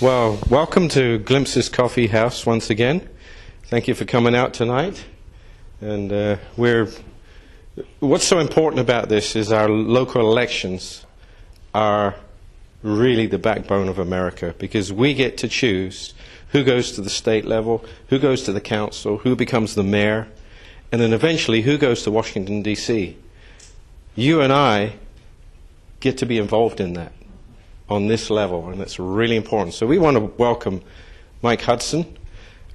Well, welcome to Glimpses Coffee House once again. Thank you for coming out tonight. And what's so important about this is our local elections are really the backbone of America, because we get to choose who goes to the state level, who goes to the council, who becomes the mayor, and then eventually who goes to Washington, D.C. You and I get to be involved in that on this level, and it's really important. So we want to welcome Mike Hudson,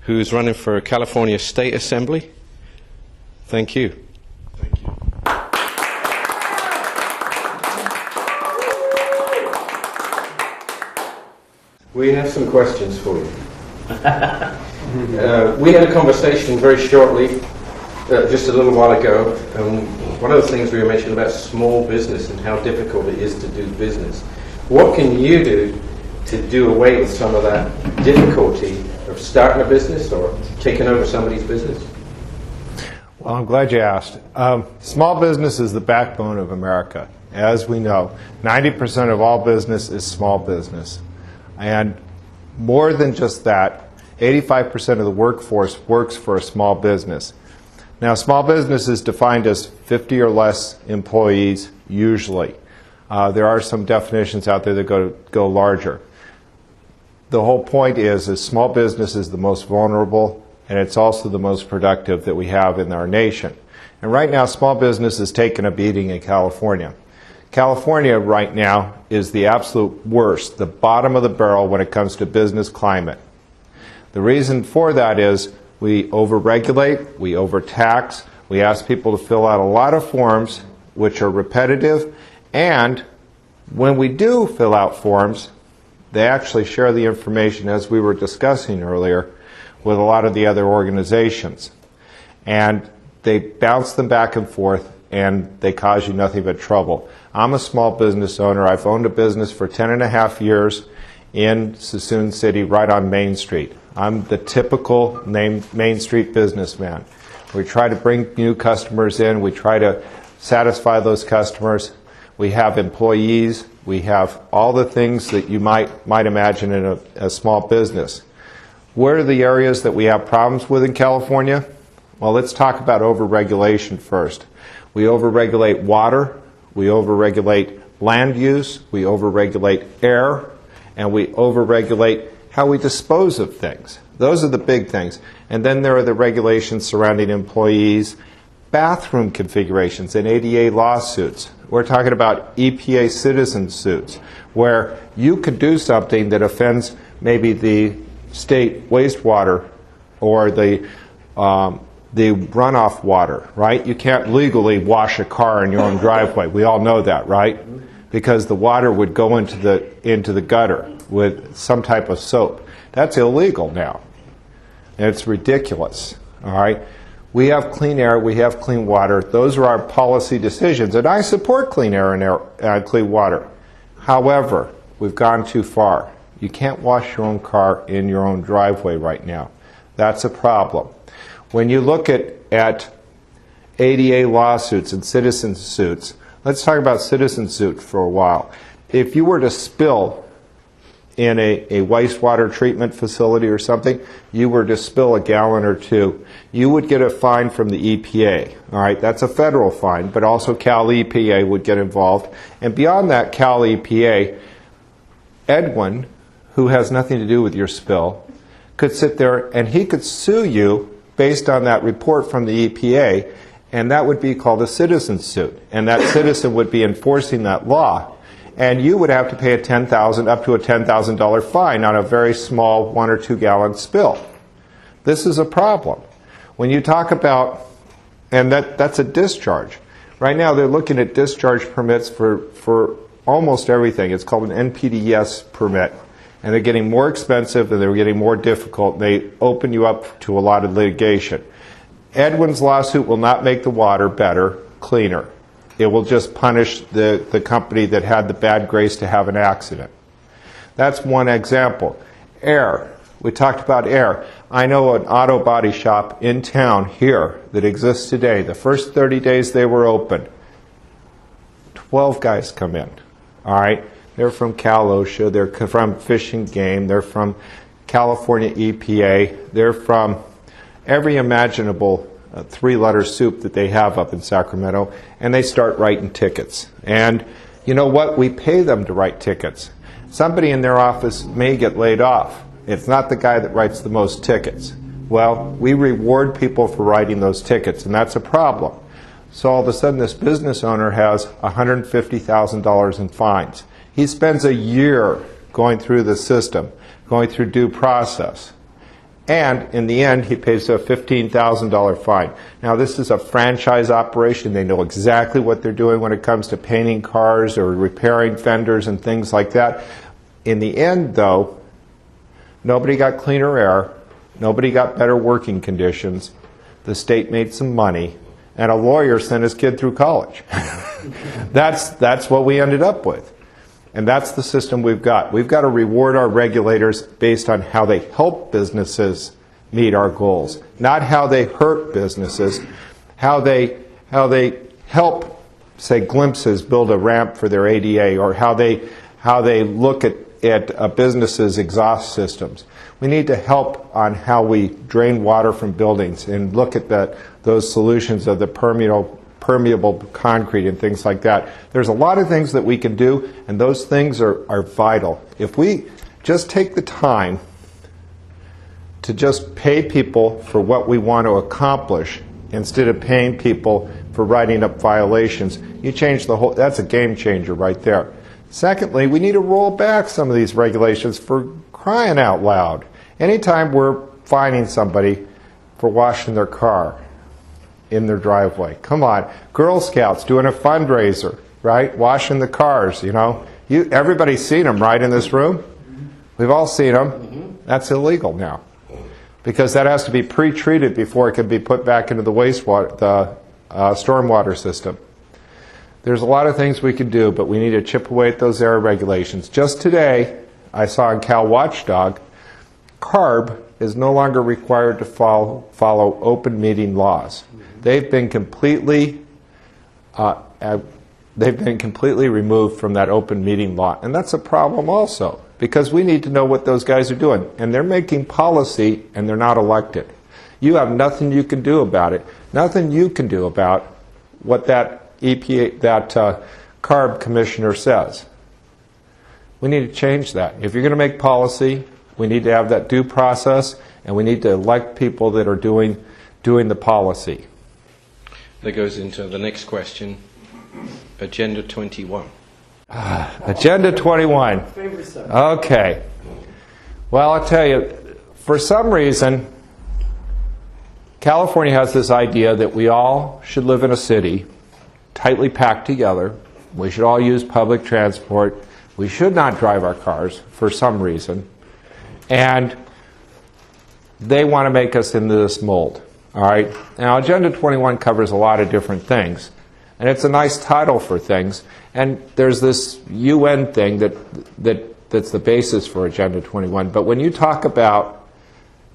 who's running for California State Assembly. Thank you. Thank you. We have some questions for you. We had a conversation very shortly, just a little while ago, and one of the things we were mentioning about small business and how difficult it is to do business. What can you do to do away with some of that difficulty of starting a business or taking over somebody's business? Well, I'm glad you asked. Small business is the backbone of America. As we know, 90% of all business is small business. And more than just that, 85% of the workforce works for a small business. Now, small business is defined as 50 or less employees usually. There are some definitions out there that go larger. The whole point is small business is the most vulnerable, and it's also the most productive that we have in our nation. And right now, small business is taking a beating in California. California right now is the absolute worst, the bottom of the barrel when it comes to business climate. The reason for that is we overregulate, we overtax, we ask people to fill out a lot of forms which are repetitive, and when we do fill out forms, they actually share the information, as we were discussing earlier, with a lot of the other organizations. And they bounce them back and forth, and they cause you nothing but trouble. I'm a small business owner. I've owned a business for 10 and a half years in Suisun City, right on Main Street. I'm the typical Main Street businessman. We try to bring new customers in. We try to satisfy those customers. We have employees. We have all the things that you might imagine in a small business. What are the areas that we have problems with in California? Well, let's talk about overregulation first. We overregulate water. We overregulate land use. We overregulate air. And we overregulate how we dispose of things. Those are the big things. And then there are the regulations surrounding employees, bathroom configurations, and ADA lawsuits. We're talking about EPA citizen suits, where you could do something that offends maybe the state wastewater or the runoff water, right? You can't legally wash a car in your own driveway. We all know that, right? Because the water would go into the gutter with some type of soap. That's illegal now. And it's ridiculous, all right? We have clean air, we have clean water. Those are our policy decisions, and I support clean air and clean water. However, we've gone too far. You can't wash your own car in your own driveway right now. That's a problem. When you look at ADA lawsuits and citizen suits, let's talk about citizen suit for a while. If you were to spill in a wastewater treatment facility or something, you were to spill a gallon or two, you would get a fine from the EPA. All right, that's a federal fine, but also Cal EPA would get involved. And beyond that, Cal EPA, Edwin, who has nothing to do with your spill, could sit there and he could sue you based on that report from the EPA, and that would be called a citizen suit. And that citizen would be enforcing that law. And you would have to pay up to a $10,000 fine on a very small 1 or 2 gallon spill. This is a problem. When you talk about, and that's a discharge. Right now they're looking at discharge permits for almost everything. It's called an NPDES permit. And they're getting more expensive and they're getting more difficult. They open you up to a lot of litigation. Edwin's lawsuit will not make the water better, cleaner. It will just punish the company that had the bad grace to have an accident. That's one example. Air. We talked about air. I know an auto body shop in town here that exists today. The first 30 days they were open, 12 guys come in. All right? they're from Cal OSHA, they're from Fish and Game, they're from California EPA, they're from every imaginable three-letter soup that they have up in Sacramento, and they start writing tickets. And you know what? We pay them to write tickets. Somebody in their office may get laid off. It's not the guy that writes the most tickets. Well, we reward people for writing those tickets, and that's a problem. So all of a sudden this business owner has $150,000 in fines. He spends a year going through the system, going through due process. And in the end, he pays a $15,000 fine. Now, this is a franchise operation. They know exactly what they're doing when it comes to painting cars or repairing fenders and things like that. In the end, though, nobody got cleaner air. Nobody got better working conditions. The state made some money. And a lawyer sent his kid through college. That's what we ended up with. And that's the system we've got. We've got to reward our regulators based on how they help businesses meet our goals, not how they hurt businesses, how they help, say, Glimpses build a ramp for their ADA, or how they look at a business's exhaust systems. We need to help on how we drain water from buildings and look at those solutions of the permeable concrete and things like that. There's a lot of things that we can do, and those things are vital. If we just take the time to just pay people for what we want to accomplish instead of paying people for writing up violations, you change the whole, that's a game changer right there. Secondly, we need to roll back some of these regulations, for crying out loud. Anytime we're fining somebody for washing their car in their driveway, come on. Girl Scouts doing a fundraiser, right? Washing the cars, you know. Everybody's seen them, right, in this room? We've all seen them. That's illegal now, because that has to be pre-treated before it can be put back into the wastewater, the stormwater system. There's a lot of things we can do, but we need to chip away at those error regulations. Just today, I saw in Cal Watchdog, CARB is no longer required to follow open meeting laws. They've been completely removed from that open meeting law, and that's a problem also, because we need to know what those guys are doing, and they're making policy, and they're not elected. You have nothing you can do about it. Nothing you can do about what that EPA, that CARB commissioner says. We need to change that. If you're going to make policy, we need to have that due process, and we need to elect people that are doing the policy. That goes into the next question, Agenda 21. Agenda 21. Okay. Well, I'll tell you, for some reason, California has this idea that we all should live in a city, tightly packed together. We should all use public transport. We should not drive our cars for some reason. And they want to make us into this mold. All right. Now, Agenda 21 covers a lot of different things, and it's a nice title for things. And there's this UN thing that's the basis for Agenda 21. But when you talk about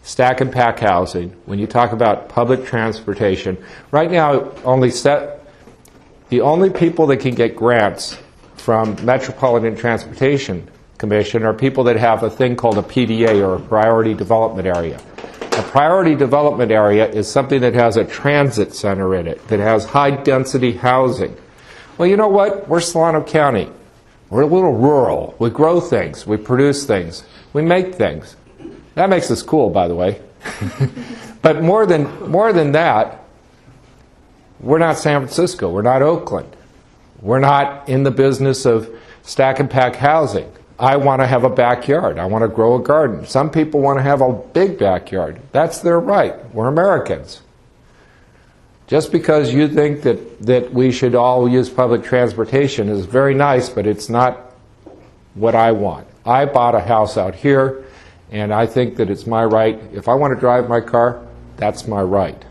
stack and pack housing, when you talk about public transportation, right now the only people that can get grants from Metropolitan Transportation Commission are people that have a thing called a PDA, or a Priority Development Area. A priority development area is something that has a transit center in it, that has high-density housing. Well, you know what? We're Solano County. We're a little rural. We grow things. We produce things. We make things. That makes us cool, by the way. But more than that, we're not San Francisco. We're not Oakland. We're not in the business of stack and pack housing. I want to have a backyard. I want to grow a garden. Some people want to have a big backyard. That's their right. We're Americans. Just because you think that we should all use public transportation is very nice, but it's not what I want. I bought a house out here, and I think that it's my right. If I want to drive my car, that's my right.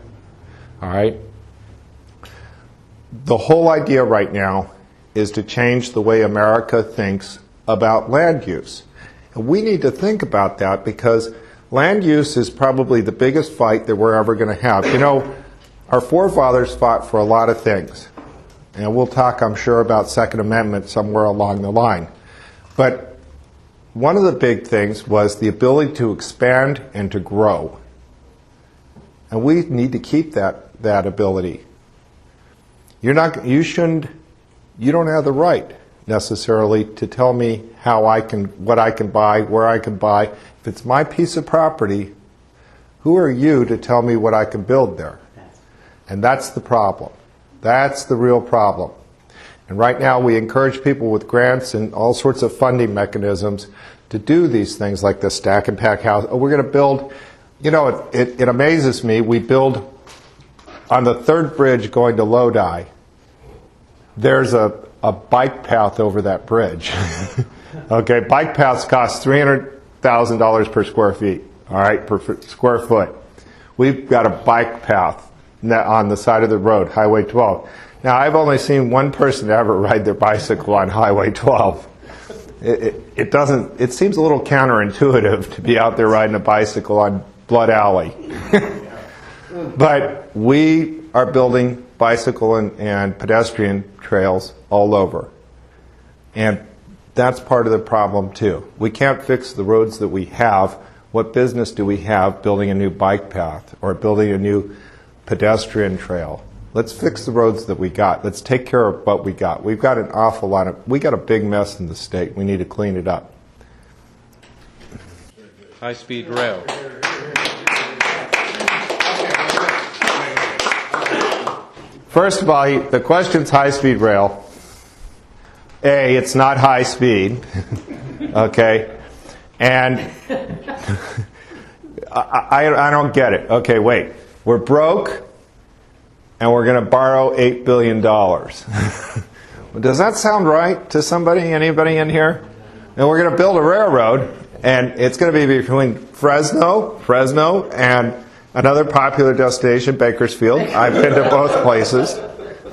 All right? The whole idea right now is to change the way America thinks about land use. And we need to think about that, because land use is probably the biggest fight that we're ever going to have. You know, our forefathers fought for a lot of things. And we'll talk, I'm sure, about Second Amendment somewhere along the line. But one of the big things was the ability to expand and to grow. And we need to keep that ability. You don't have the right necessarily to tell me what I can buy, where I can buy. If it's my piece of property, who are you to tell me what I can build there? And that's the problem. That's the real problem. And right now we encourage people with grants and all sorts of funding mechanisms to do these things like the stack and pack house. Oh, we're going to build, it amazes me, we build on the third bridge going to Lodi. There's a bike path over that bridge. Okay, bike paths cost $300,000 per square feet, all right, per square foot. We've got a bike path on the side of the road, Highway 12. Now, I've only seen one person ever ride their bicycle on Highway 12. It seems a little counterintuitive to be out there riding a bicycle on Blood Alley. But we are building bicycle and pedestrian trails all over. And that's part of the problem, too. We can't fix the roads that we have. What business do we have building a new bike path or building a new pedestrian trail? Let's fix the roads that we got. Let's take care of what we got. We've got an awful lot we got a big mess in the state. We need to clean it up. High-speed rail. First of all, the question's high-speed rail. A, it's not high speed. Okay? And I don't get it. Okay, wait. We're broke, and we're going to borrow $8 billion. Does that sound right to somebody, anybody in here? And we're going to build a railroad, and it's going to be between Fresno, and another popular destination, Bakersfield. I've been to both places.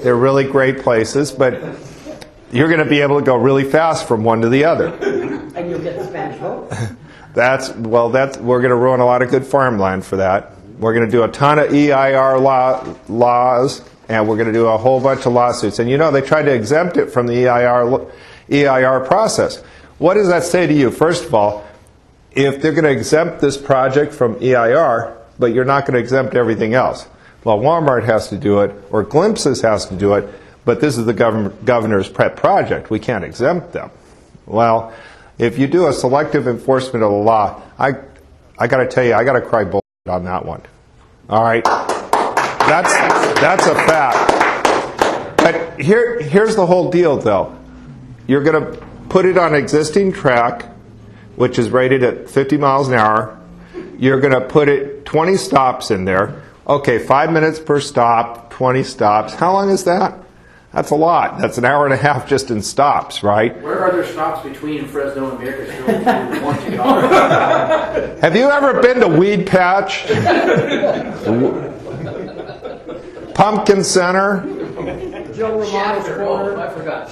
They're really great places, but you're going to be able to go really fast from one to the other. And you'll get the Spanish vote. We're going to ruin a lot of good farmland for that. We're going to do a ton of EIR laws, and we're going to do a whole bunch of lawsuits. And they tried to exempt it from the EIR process. What does that say to you? First of all, if they're going to exempt this project from EIR, but you're not going to exempt everything else. Well, Walmart has to do it, or Glimpses has to do it, but this is the governor's pet project. We can't exempt them. Well, if you do a selective enforcement of the law, I got to tell you, I got to cry bullshit on that one. All right? That's a fact. But here's the whole deal, though. You're going to put it on existing track, which is rated at 50 miles an hour. You're going to put 20 stops in there. Okay, 5 minutes per stop, 20 stops. How long is that? That's a lot. That's an hour and a half just in stops, right? Where are there stops between Fresno and Bakersfield if you want to go? Have you ever been to Weed Patch? Pumpkin Center? Joe Romano's corner. I forgot.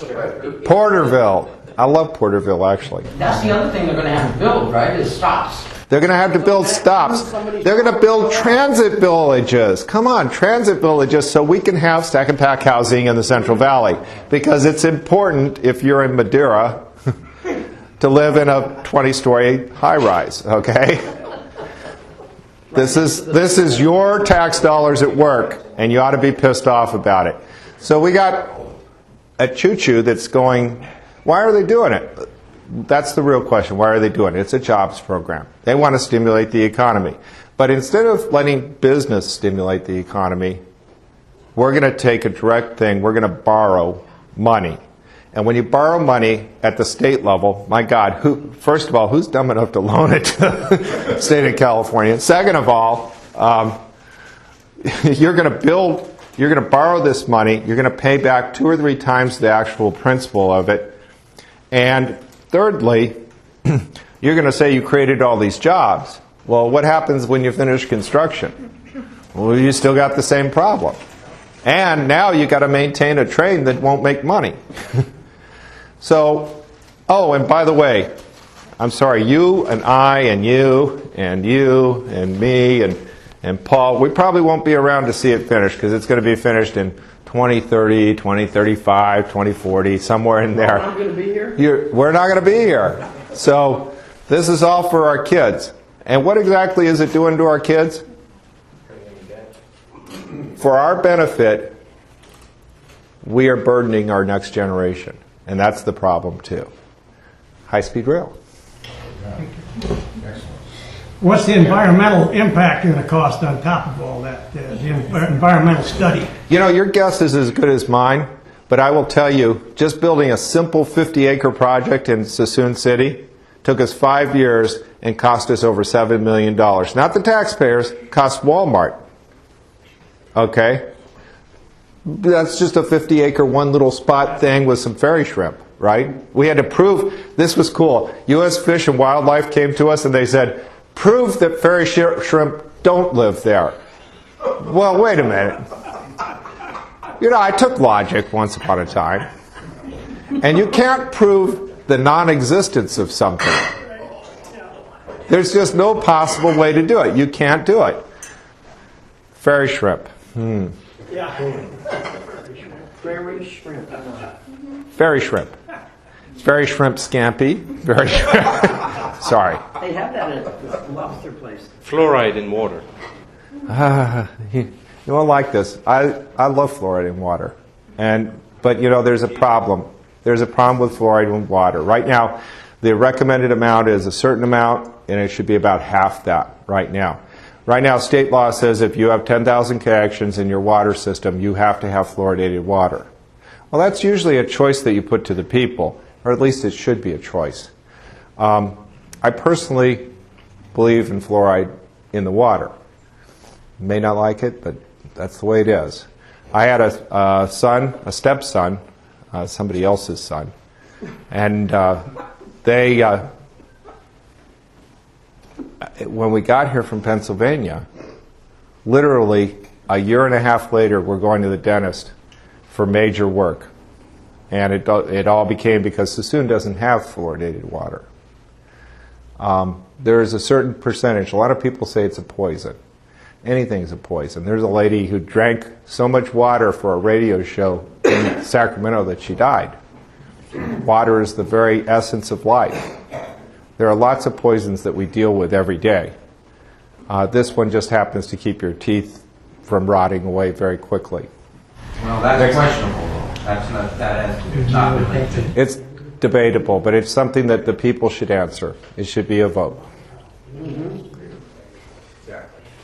Porterville. I love Porterville, actually. That's the other thing they're going to have to build, right, is stops. They're going to have to build stops. They're going to build transit villages. Come on, transit villages, so we can have stack and pack housing in the Central Valley. Because it's important, if you're in Madeira, to live in a 20-story high-rise, okay? This is your tax dollars at work, and you ought to be pissed off about it. So we got a choo-choo that's going, why are they doing it? That's the real question. Why are they doing it? It's a jobs program. They want to stimulate the economy. But instead of letting business stimulate the economy, we're going to take a direct thing. We're going to borrow money. And when you borrow money at the state level, my God, first of all, who's dumb enough to loan it to the state of California? Second of all, you're going to borrow this money. You're going to pay back 2 or 3 times the actual principal of it. And thirdly, you're going to say you created all these jobs. Well, what happens when you finish construction? Well, you still got the same problem. And now you got to maintain a train that won't make money. So, oh, and by the way, I'm sorry, you and I and you and me and Paul, we probably won't be around to see it finished because it's going to be finished in 2030, 2035, 2040, somewhere in there. I'm going to be here. We're not going to be here. So this is all for our kids. And what exactly is it doing to our kids? For our benefit, we are burdening our next generation. And that's the problem too. High-speed rail. What's the environmental impact going to cost on top of all that, the environmental study? You know, your guess is as good as mine, but I will tell you, just building a simple 50-acre project in Suisun City took us 5 years and cost us over $7 million. Not the taxpayers, cost Walmart. Okay? That's just a 50-acre, one little spot thing with some fairy shrimp, right? We had to prove, this was cool. U.S. Fish and Wildlife came to us and they said, prove that fairy shrimp don't live there. Well, wait a minute. You know, I took logic once upon a time. And you can't prove the non-existence of something. There's just no possible way to do it. You can't do it. Fairy shrimp. Prairie shrimp. Fairy shrimp. Fairy shrimp scampi. Fairy shrimp. Sorry. They have that at the lobster place. Fluoride in water. You won't like this. I love fluoride in water. But you know, there's a problem. There's a problem with fluoride in water. Right now, the recommended amount is a certain amount, and it should be about half that right now. Right now, state law says if you have 10,000 connections in your water system, you have to have fluoridated water. Well, that's usually a choice that you put to the people, or at least it should be a choice. I personally believe in fluoride in the water. You may not like it, but that's the way it is. I had a stepson, somebody else's son, and when we got here from Pennsylvania, literally a year and a half later, we're going to the dentist for major work. And it all became because Suisun doesn't have fluoridated water. There is a certain percentage. A lot of people say it's a poison. Anything's a poison. There's a lady who drank so much water for a radio show in Sacramento that she died. Water is the very essence of life. There are lots of poisons that we deal with every day. This one just happens to keep your teeth from rotting away very quickly. Well, that's questionable. That's not related. It's debatable, but it's something that the people should answer. It should be a vote.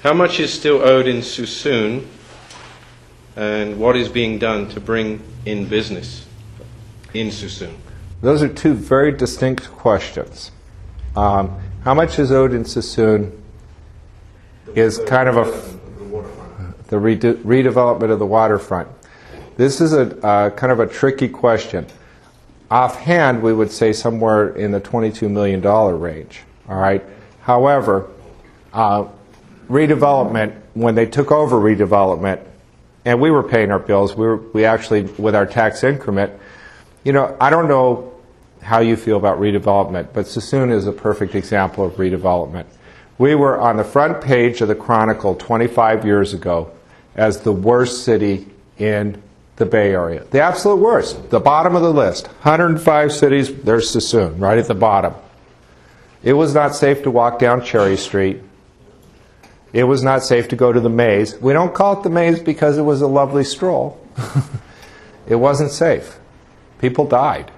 How much is still owed in Suisun, and what is being done to bring in business in Suisun? Those are two very distinct questions. How much is owed in Suisun is kind of the redevelopment of the waterfront. This is a kind of a tricky question. Offhand, we would say somewhere in the $22 million range. All right. However, redevelopment, when they took over redevelopment, and we were paying our bills, we actually, with our tax increment, you know, I don't know how you feel about redevelopment, but Suisun is a perfect example of redevelopment. We were on the front page of the Chronicle 25 years ago as the worst city in the Bay Area. The absolute worst. The bottom of the list. 105 cities, there's Suisun, right at the bottom. It was not safe to walk down Cherry Street. It was not safe to go to the maze. We don't call it the maze because it was a lovely stroll. It wasn't safe. People died.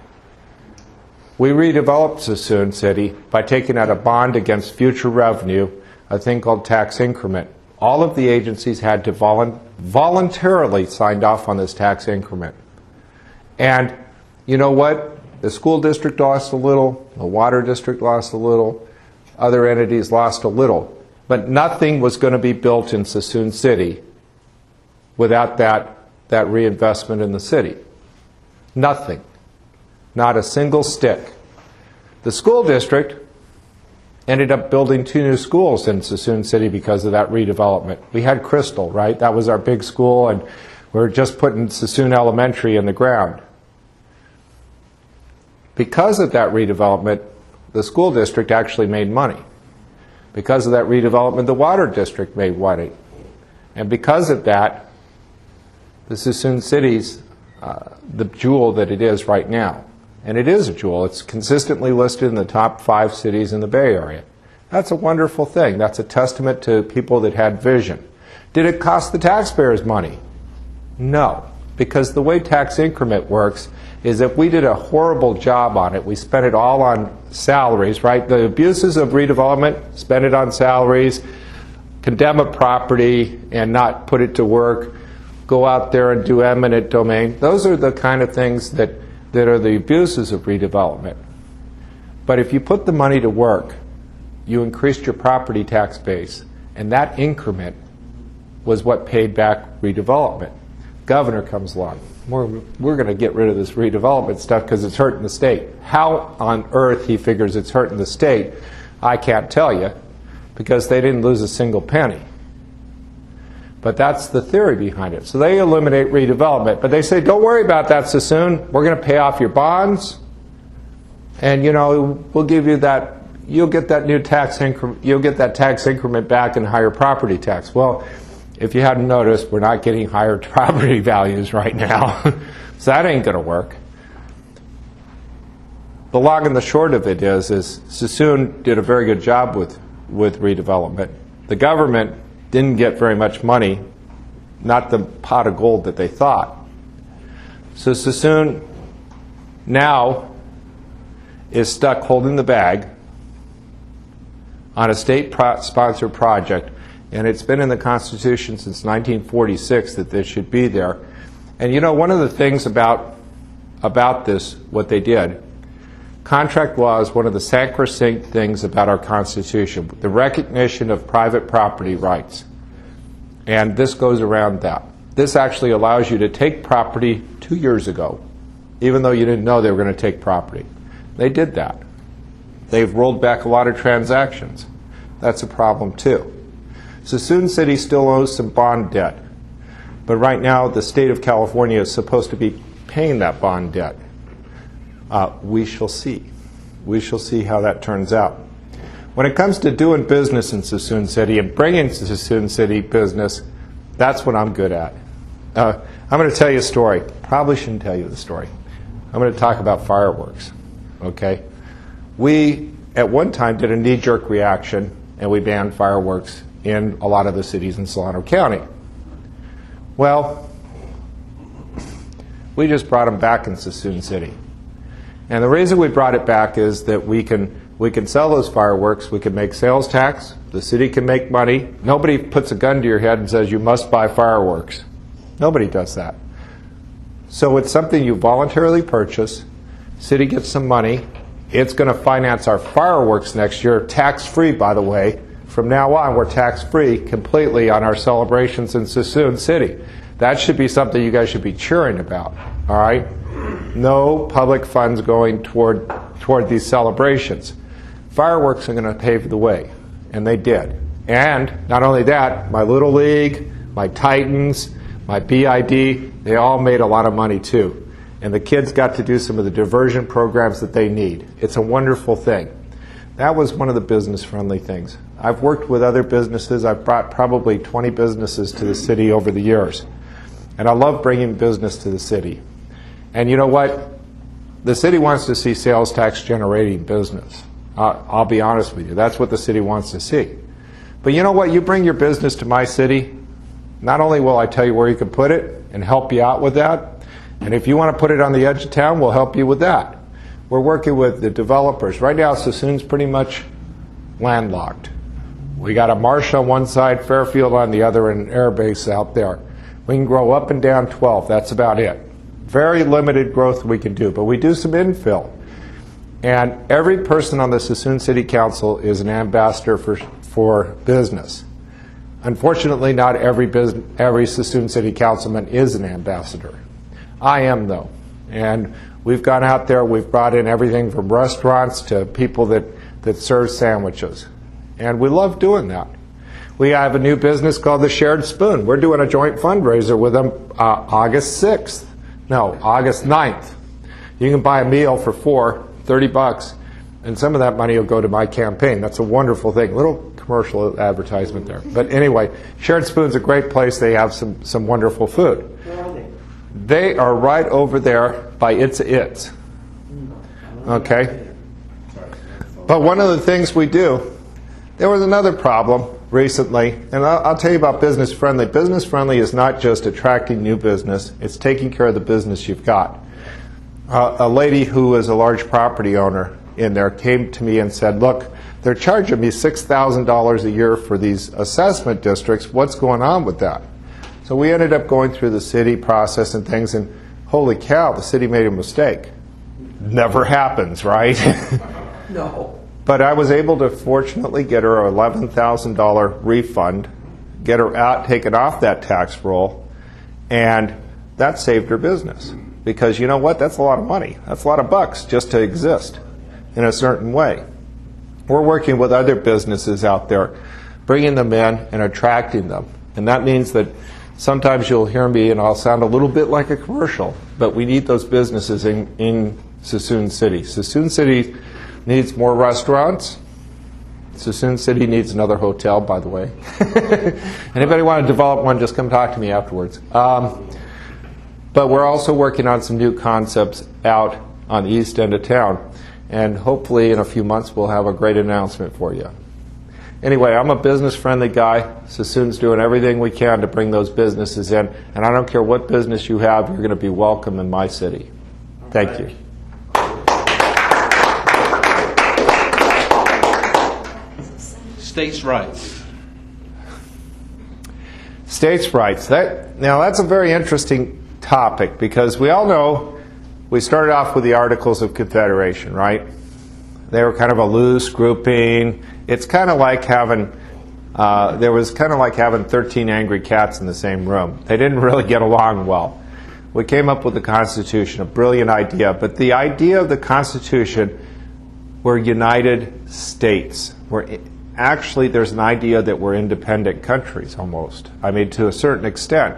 We redeveloped Suisun City by taking out a bond against future revenue, a thing called tax increment. All of the agencies had to voluntarily sign off on this tax increment. And you know what? The school district lost a little, the water district lost a little, other entities lost a little. But nothing was going to be built in Suisun City without that reinvestment in the city. Nothing. Not a single stick. The school district ended up building 2 new schools in Suisun City because of that redevelopment. We had Crystal, right? That was our big school, and we were just putting Suisun Elementary in the ground. Because of that redevelopment, the school district actually made money. Because of that redevelopment, the water district made money. And because of that, the Suisun City's the jewel that it is right now. And it is a jewel. It's consistently listed in the top 5 cities in the Bay Area. That's a wonderful thing. That's a testament to people that had vision. Did it cost the taxpayers money? No, because the way tax increment works is if we did a horrible job on it, we spent it all on salaries, right? The abuses of redevelopment, spend it on salaries, condemn a property and not put it to work, go out there and do eminent domain. Those are the kind of things that are the abuses of redevelopment. But if you put the money to work, you increased your property tax base, and that increment was what paid back redevelopment. Governor comes along. We're going to get rid of this redevelopment stuff because it's hurting the state. How on earth he figures it's hurting the state, I can't tell you, because they didn't lose a single penny. But that's the theory behind it. So they eliminate redevelopment, but they say, don't worry about that, Suisun. We're going to pay off your bonds, and we'll give you that. You'll get that new tax increment. You'll get that tax increment back in higher property tax. Well, if you hadn't noticed, we're not getting higher property values right now, so that ain't going to work. The long and the short of it is Suisun did a very good job with redevelopment. The government didn't get very much money, not the pot of gold that they thought. So Suisun now is stuck holding the bag on a state-sponsored project, and it's been in the Constitution since 1946 that this should be there. And one of the things about this, what they did, contract law is one of the sacrosanct things about our Constitution, the recognition of private property rights. And this goes around that. This actually allows you to take property 2 years ago, even though you didn't know they were going to take property. They did that. They've rolled back a lot of transactions. That's a problem too. Suisun City still owes some bond debt, but right now the state of California is supposed to be paying that bond debt. We shall see. We shall see how that turns out. When it comes to doing business in Suisun City and bringing Suisun City business, that's what I'm good at. I'm going to tell you a story. Probably shouldn't tell you the story. I'm going to talk about fireworks. Okay? We, at one time, did a knee-jerk reaction, and we banned fireworks in a lot of the cities in Solano County. Well, we just brought them back in Suisun City. And the reason we brought it back is that we can sell those fireworks, we can make sales tax, the city can make money. Nobody puts a gun to your head and says you must buy fireworks. Nobody does that. So it's something you voluntarily purchase, city gets some money, it's going to finance our fireworks next year, tax-free by the way. From now on we're tax-free completely on our celebrations in Suisun City. That should be something you guys should be cheering about, all right? No public funds going toward these celebrations. Fireworks are going to pave the way, and they did. And not only that, my Little League, my Titans, my BID, they all made a lot of money too. And the kids got to do some of the diversion programs that they need. It's a wonderful thing. That was one of the business-friendly things. I've worked with other businesses. I've brought probably 20 businesses to the city over the years. And I love bringing business to the city. And you know what? The city wants to see sales tax generating business. I'll be honest with you. That's what the city wants to see. But you know what? You bring your business to my city, not only will I tell you where you can put it and help you out with that, and if you want to put it on the edge of town, we'll help you with that. We're working with the developers. Right now, Suisun's pretty much landlocked. We got a marsh on one side, Fairfield on the other, and an air base out there. We can grow up and down 12. That's about it. Very limited growth we can do, but we do some infill. And every person on the Suisun City Council is an ambassador for business. Unfortunately, not every Suisun City Councilman is an ambassador. I am, though. And we've gone out there, we've brought in everything from restaurants to people that serve sandwiches. And we love doing that. We have a new business called the Shared Spoon. We're doing a joint fundraiser with them August 9th. You can buy a meal for $30, and some of that money will go to my campaign. That's a wonderful thing. Little commercial advertisement there. But anyway, Shared Spoon's a great place. They have some wonderful food. Where are they? They are right over there by It's. Okay? But one of the things we do, there was another problem recently, and I'll tell you about business friendly. Business friendly is not just attracting new business, it's taking care of the business you've got. A lady who is a large property owner in there came to me and said, look, they're charging me $6,000 a year for these assessment districts. What's going on with that? So we ended up going through the city process and things, and holy cow, the city made a mistake. Never happens, right? No. But I was able to fortunately get her an $11,000 refund, get her out, taken off that tax roll, and that saved her business. Because you know what? That's a lot of money. That's a lot of bucks just to exist in a certain way. We're working with other businesses out there, bringing them in and attracting them. And that means that sometimes you'll hear me and I'll sound a little bit like a commercial, but we need those businesses in Suisun City. Suisun City needs more restaurants. Suisun City needs another hotel, by the way. Anybody want to develop one, just come talk to me afterwards. But we're also working on some new concepts out on the east end of town. And hopefully in a few months we'll have a great announcement for you. Anyway, I'm a business-friendly guy. Suisun's doing everything we can to bring those businesses in. And I don't care what business you have, you're going to be welcome in my city. Thank you. States' rights. States' rights. Now that's a very interesting topic because we all know we started off with the Articles of Confederation, right? They were kind of a loose grouping. It's kind of like having, there was kind of like having 13 angry cats in the same room. They didn't really get along well. We came up with the Constitution, a brilliant idea. But the idea of the Constitution, we're United States. Actually, there's an idea that we're independent countries almost. I mean, to a certain extent.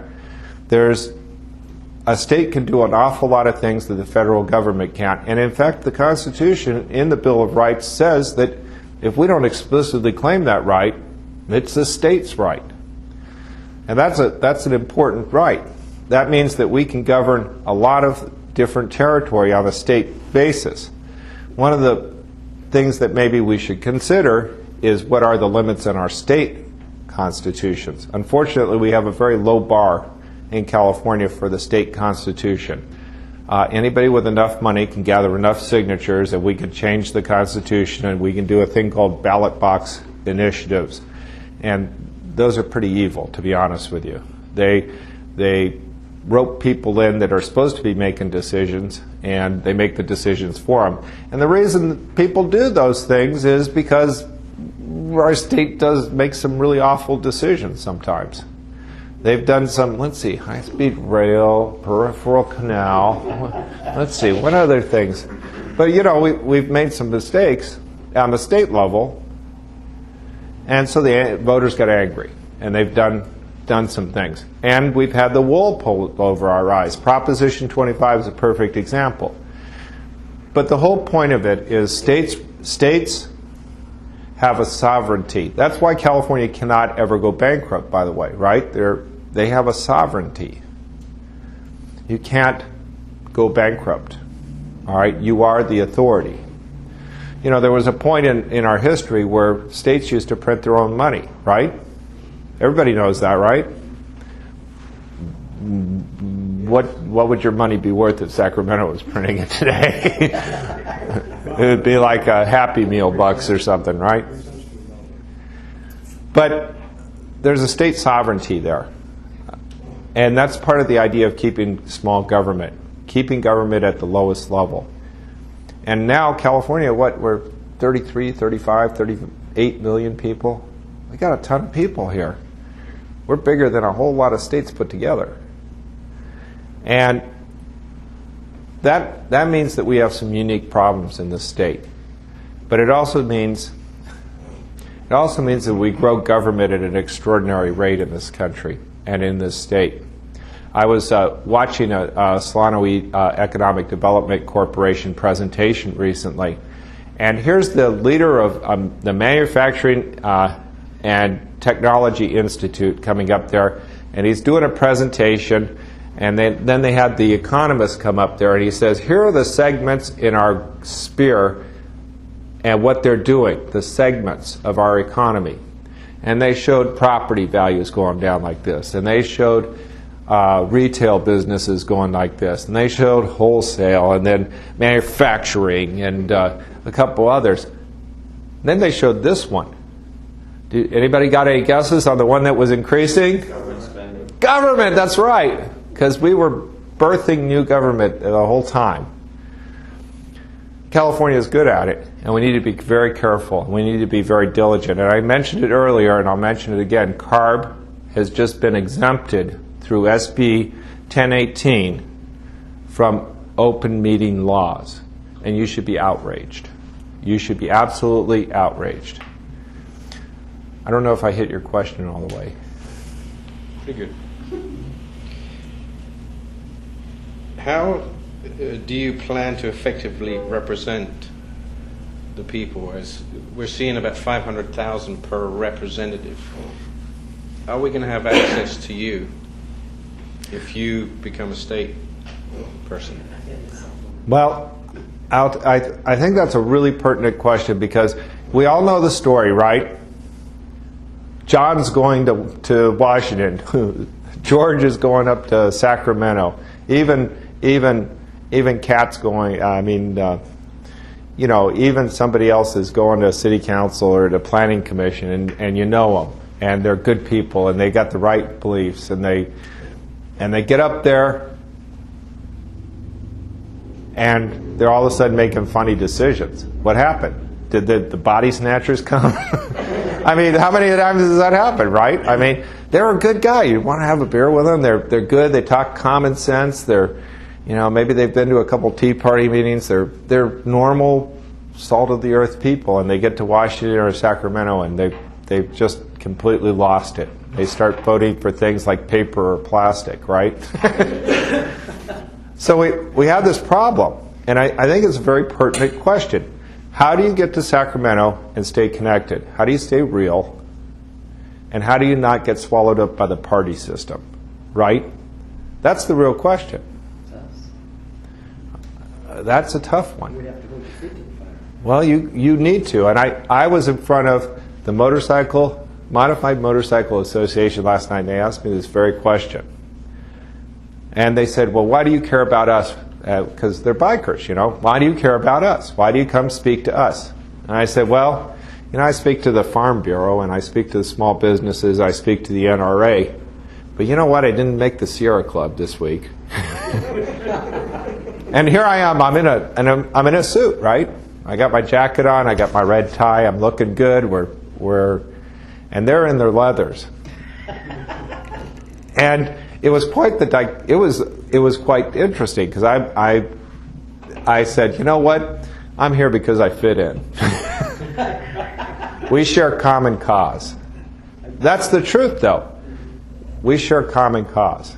A state can do an awful lot of things that the federal government can't. And in fact, the Constitution in the Bill of Rights says that if we don't explicitly claim that right, it's the state's right. And that's an important right. That means that we can govern a lot of different territory on a state basis. One of the things that maybe we should consider is what are the limits in our state constitutions. Unfortunately, we have a very low bar in California for the state constitution. Anybody with enough money can gather enough signatures and we can change the Constitution, and we can do a thing called ballot box initiatives. And those are pretty evil, to be honest with you. They rope people in that are supposed to be making decisions, and they make the decisions for them. And the reason people do those things is because our state does make some really awful decisions sometimes. They've done some, let's see, high-speed rail, peripheral canal, let's see, what other things? But, you know, we've made some mistakes on the state level, and so the voters got angry, and they've done some things. And we've had the wool pulled over our eyes. Proposition 25 is a perfect example. But the whole point of it is states have a sovereignty. That's why California cannot ever go bankrupt, by the way, right? They have a sovereignty. You can't go bankrupt, all right? You are the authority. You know, there was a point in our history where states used to print their own money, right? Everybody knows that, right? What would your money be worth if Sacramento was printing it today? It would be like a Happy Meal bucks or something, right? But there's a state sovereignty there. And that's part of the idea of keeping small government, keeping government at the lowest level. And now California, we're 33, 35, 38 million people. We got a ton of people here. We're bigger than a whole lot of states put together. And that means that we have some unique problems in this state. But it also means that we grow government at an extraordinary rate in this country and in this state. I was watching a Solano Economic Development Corporation presentation recently, and here's the leader of the Manufacturing and Technology Institute coming up there, and he's doing a presentation, And then they had the economist come up there, and he says, here are the segments in our sphere and what they're doing, the segments of our economy. And they showed property values going down like this, and they showed retail businesses going like this, and they showed wholesale, and then manufacturing, and a couple others. Then they showed this one. Anybody got any guesses on the one that was increasing? Government spending. Government, that's right, because we were birthing new government the whole time. California is good at it, and we need to be very careful. We need to be very diligent. And I mentioned it earlier, and I'll mention it again. CARB has just been exempted through SB 1018 from open meeting laws, and you should be outraged. You should be absolutely outraged. I don't know if I hit your question all the way. Pretty good. How do you plan to effectively represent the people? As we're seeing about 500,000 per representative. Are we going to have access to you if you become a state person? Well, I think that's a really pertinent question, because we all know the story, right? John's going to Washington. George is going up to Sacramento. Even Kat's going. Even somebody else is going to city council or to planning commission, and you know them, and they're good people, and they got the right beliefs, and they get up there, and they're all of a sudden making funny decisions. What happened? Did the body snatchers come? I mean, how many times does that happen, right? I mean, they're a good guy. You want to have a beer with them. They're good. They talk common sense. They're, maybe they've been to a couple Tea Party meetings. They're normal, salt of the earth people, and they get to Washington or Sacramento, and they've just completely lost it. They start voting for things like paper or plastic, right? So we have this problem, and I think it's a very pertinent question. How do you get to Sacramento and stay connected? How do you stay real? And how do you not get swallowed up by the party system? Right? That's the real question. That's a tough one. We'd have to go to freaking fire. Well, you need to. And I was in front of the Modified Motorcycle Association last night, and they asked me this very question. And they said, well, why do you care about us? Because they're bikers, Why do you care about us? Why do you come speak to us? And I said, well, I speak to the Farm Bureau, and I speak to the small businesses, I speak to the NRA. But you know what? I didn't make the Sierra Club this week. And here I am. I'm in a suit, right? I got my jacket on. I got my red tie. I'm looking good. And they're in their leathers. And it was quite it was quite interesting, because I said, you know what? I'm here because I fit in. We share common cause. That's the truth, though. We share common cause.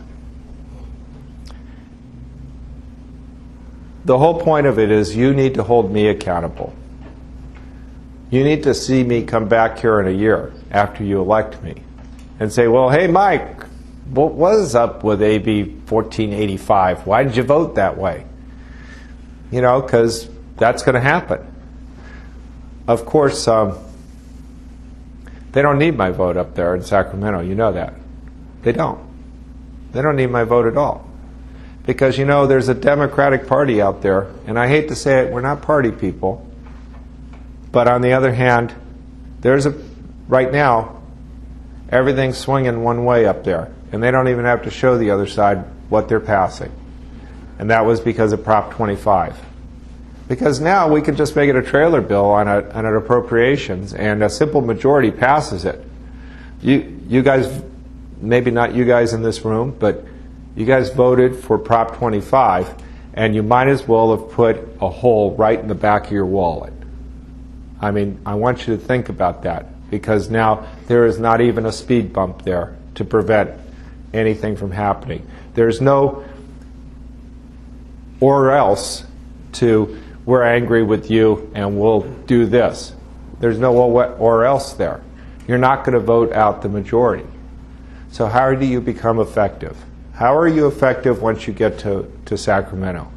The whole point of it is you need to hold me accountable. You need to see me come back here in a year after you elect me and say, well, hey, Mike, what was up with AB 1485? Why did you vote that way? Because that's going to happen. Of course, they don't need my vote up there in Sacramento. You know that. They don't. They don't need my vote at all. Because, there's a Democratic Party out there, and I hate to say it, we're not party people. But on the other hand, right now, everything's swinging one way up there. And they don't even have to show the other side what they're passing. And that was because of Prop 25. Because now we can just make it a trailer bill on an appropriations, and a simple majority passes it. You guys, maybe not you guys in this room, but you guys voted for Prop 25, and you might as well have put a hole right in the back of your wallet. I mean, I want you to think about that, because now there is not even a speed bump there to prevent anything from happening. There's no or else to we're angry with you and we'll do this. There's no or else there. You're not going to vote out the majority. So how do you become effective? How are you effective once you get to Sacramento?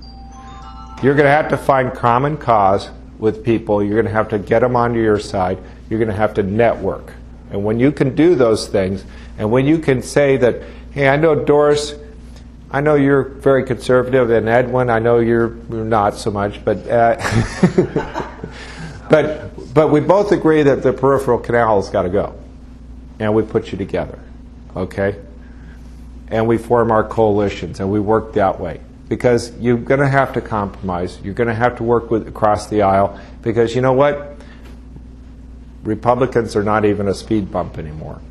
You're going to have to find common cause with people. You're going to have to get them onto your side. You're going to have to network. And when you can do those things, and when you can say that, hey, I know Doris, I know you're very conservative, and Edwin, I know you're not so much, but but we both agree that the peripheral canal has got to go, and we put you together, okay? And we form our coalitions, and we work that way, because you're going to have to compromise. You're going to have to work across the aisle, because you know what? Republicans are not even a speed bump anymore.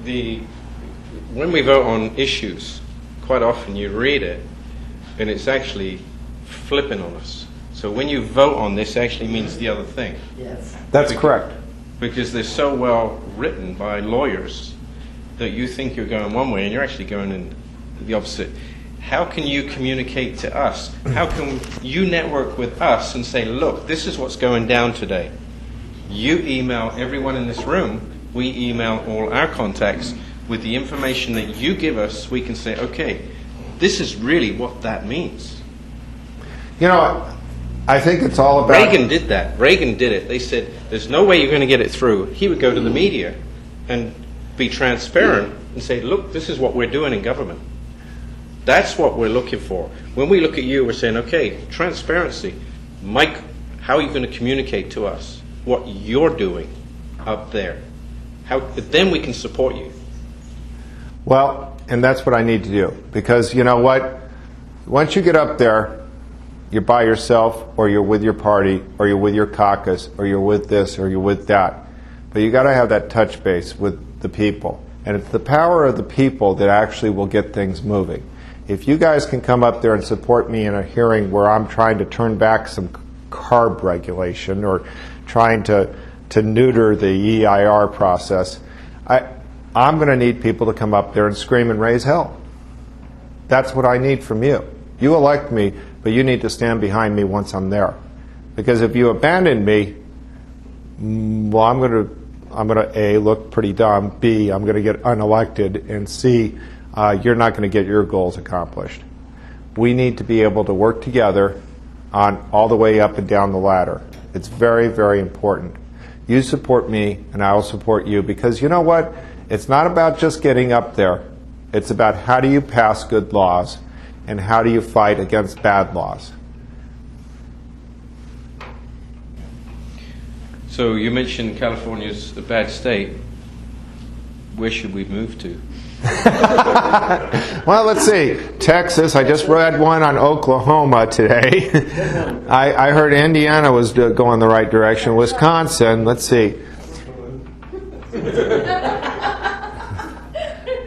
When we vote on issues, quite often you read it, and it's actually flipping on us. So when you vote on this, it actually means the other thing. Yes. That's correct. Because they're so well written by lawyers that you think you're going one way, and you're actually going in the opposite. How can you communicate to us? How can you network with us and say, look, this is what's going down today? You email everyone in this room. We email all our contacts with the information that you give us. We can say, okay, this is really what that means. You know, I think it's all about... Reagan did that. Reagan did it. They said, there's no way you're going to get it through. He would go to the media and be transparent and say, look, this is what we're doing in government. That's what we're looking for. When we look at you, we're saying, okay, transparency. Mike, how are you going to communicate to us what you're doing up there? Then we can support you. Well, and that's what I need to do. Because you know what? Once you get up there, you're by yourself, or you're with your party, or you're with your caucus, or you're with this, or you're with that. But you got to have that touch base with the people. And it's the power of the people that actually will get things moving. If you guys can come up there and support me in a hearing where I'm trying to turn back some carb regulation or trying to neuter the EIR process, I'm going to need people to come up there and scream and raise hell. That's what I need from you. You elect me, but you need to stand behind me once I'm there. Because if you abandon me, well, I'm going to A, look pretty dumb, B, I'm going to get unelected, and C, you're not going to get your goals accomplished. We need to be able to work together on all the way up and down the ladder. It's very, very important. You support me, and I will support you, because you know what? It's not about just getting up there. It's about how do you pass good laws, and how do you fight against bad laws. So you mentioned California's a bad state. Where should we move to? Well, let's see. Texas. I just read one on Oklahoma today. I heard Indiana was going the right direction. Wisconsin. Let's see.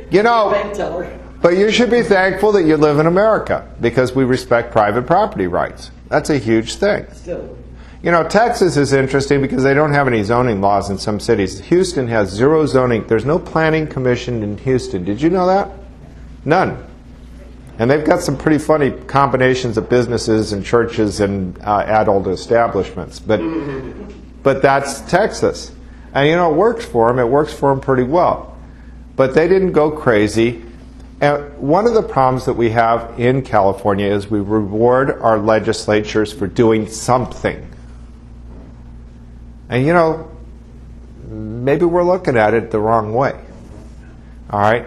You know, but you should be thankful that you live in America, because we respect private property rights. That's a huge thing. Still. You know, Texas is interesting because they don't have any zoning laws in some cities. Houston has zero zoning. There's no planning commission in Houston. Did you know that? None. And they've got some pretty funny combinations of businesses and churches and adult establishments. But that's Texas. And you know, it works for them. It works for them pretty well. But they didn't go crazy. And one of the problems that we have in California is we reward our legislatures for doing something. And you know, maybe we're looking at it the wrong way. All right?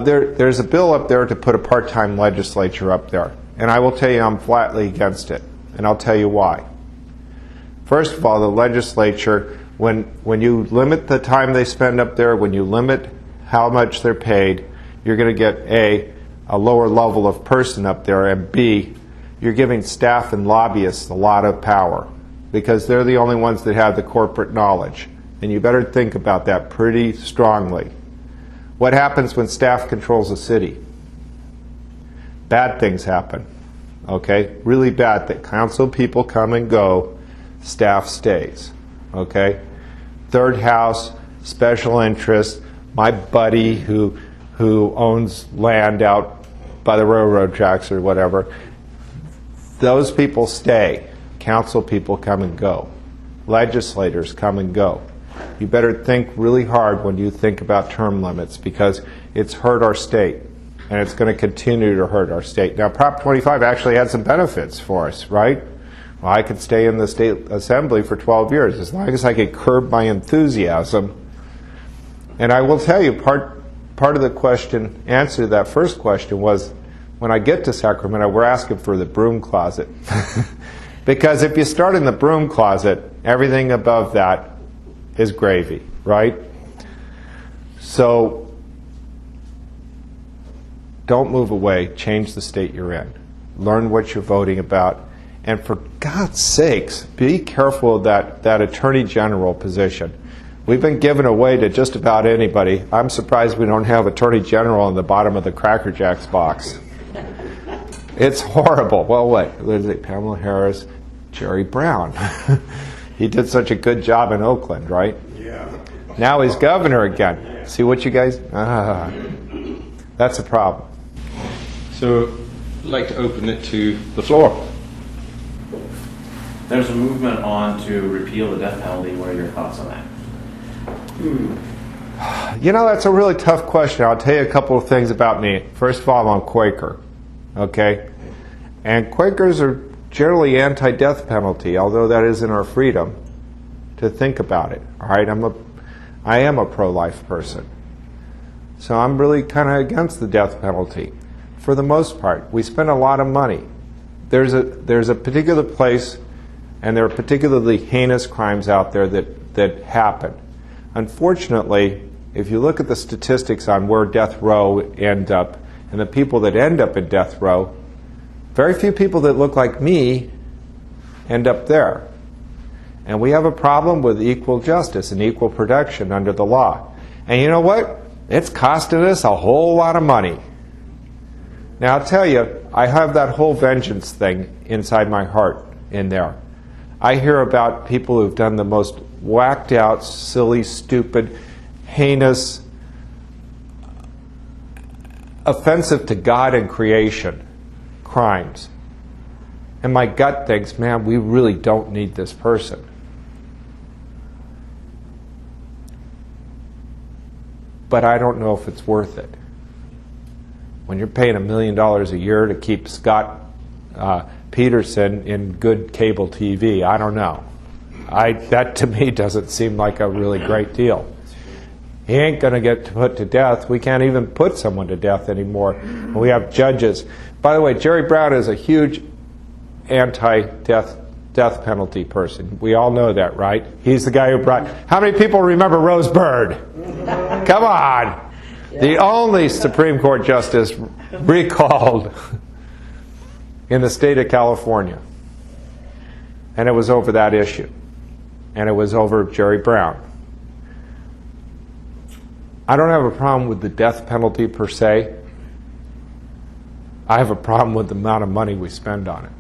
There's a bill up there to put a part-time legislature up there. And I will tell you I'm flatly against it. And I'll tell you why. First of all, the legislature, when you limit the time they spend up there, when you limit how much they're paid, you're going to get a lower level of person up there, and B, you're giving staff and lobbyists a lot of power, because they're the only ones that have the corporate knowledge. And you better think about that pretty strongly. What happens when staff controls a city? Bad things happen. Okay? Really bad things. Council people come and go, staff stays. Okay? Third house, special interest, my buddy who owns land out by the railroad tracks or whatever, those people stay. Council people come and go. Legislators come and go. you better think really hard when you think about term limits, because it's hurt our state, and it's going to continue to hurt our state. Now, Prop 25 actually had some benefits for us, right? Well, I could stay in the state assembly for 12 years as long as I could curb my enthusiasm. And I will tell you, part of the answer to that first question was, when I get to Sacramento, we're asking for the broom closet. Because if you start in the broom closet, everything above that is gravy, right? So don't move away. Change the state you're in. Learn what you're voting about. And for God's sakes, be careful of that Attorney General position. We've been given away to just about anybody. I'm surprised we don't have Attorney General on the bottom of the Cracker Jacks box. It's horrible. Well, what? Lindsay, Pamela Harris, Jerry Brown. He did such a good job in Oakland, right? Yeah. Now he's governor again. See what you guys... that's a problem. So I'd like to open it to the floor. There's a movement on to repeal the death penalty. What are your thoughts on that? You know, that's a really tough question. I'll tell you a couple of things about me. First of all, I'm a Quaker, okay? And Quakers are generally anti-death penalty, although that isn't our freedom to think about it, all right? I am a pro-life person. So I'm really kind of against the death penalty. For the most part, we spend a lot of money. There's a particular place, and there are particularly heinous crimes out there that happen. Unfortunately, if you look at the statistics on where death row end up, and the people that end up in death row, very few people that look like me end up there. And we have a problem with equal justice and equal protection under the law. And you know what? It's costing us a whole lot of money. Now, I'll tell you, I have that whole vengeance thing inside my heart in there. I hear about people who've done the most whacked out, silly, stupid, heinous, offensive to God and creation crimes. And my gut thinks, man, we really don't need this person. But I don't know if it's worth it. When you're paying $1 million a year to keep Scott Peterson in good cable TV, I don't know. That to me doesn't seem like a really great deal. He ain't going to get put to death. We can't even put someone to death anymore. We have judges. By the way, Jerry Brown is a huge anti-death penalty person. We all know that, right? He's the guy who brought... How many people remember Rose Bird? Come on! The only Supreme Court justice recalled in the state of California. And it was over that issue. And it was over Jerry Brown. I don't have a problem with the death penalty per se. I have a problem with the amount of money we spend on it.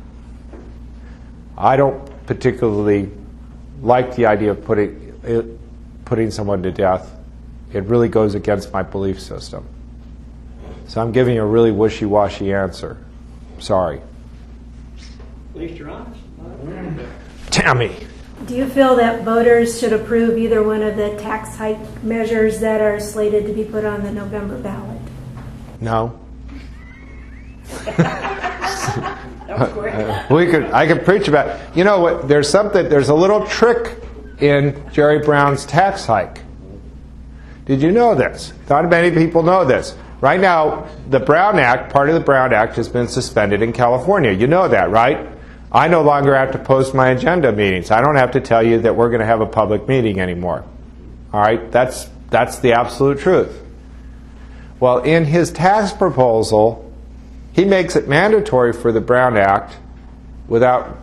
I don't particularly like the idea of putting someone to death. It really goes against my belief system. So I'm giving you a really wishy-washy answer. Sorry. At least you're honest. Tammy. Do you feel that voters should approve either one of the tax hike measures that are slated to be put on the November ballot? No. That was quick. I could preach about it. You know what? There's a little trick in Jerry Brown's tax hike. Did you know this? Not many people know this. Right now, the Brown Act, part of the Brown Act, has been suspended in California. You know that, right? I no longer have to post my agenda meetings. I don't have to tell you that we're going to have a public meeting anymore. All right? That's the absolute truth. Well, in his tax proposal, he makes it mandatory for the Brown Act without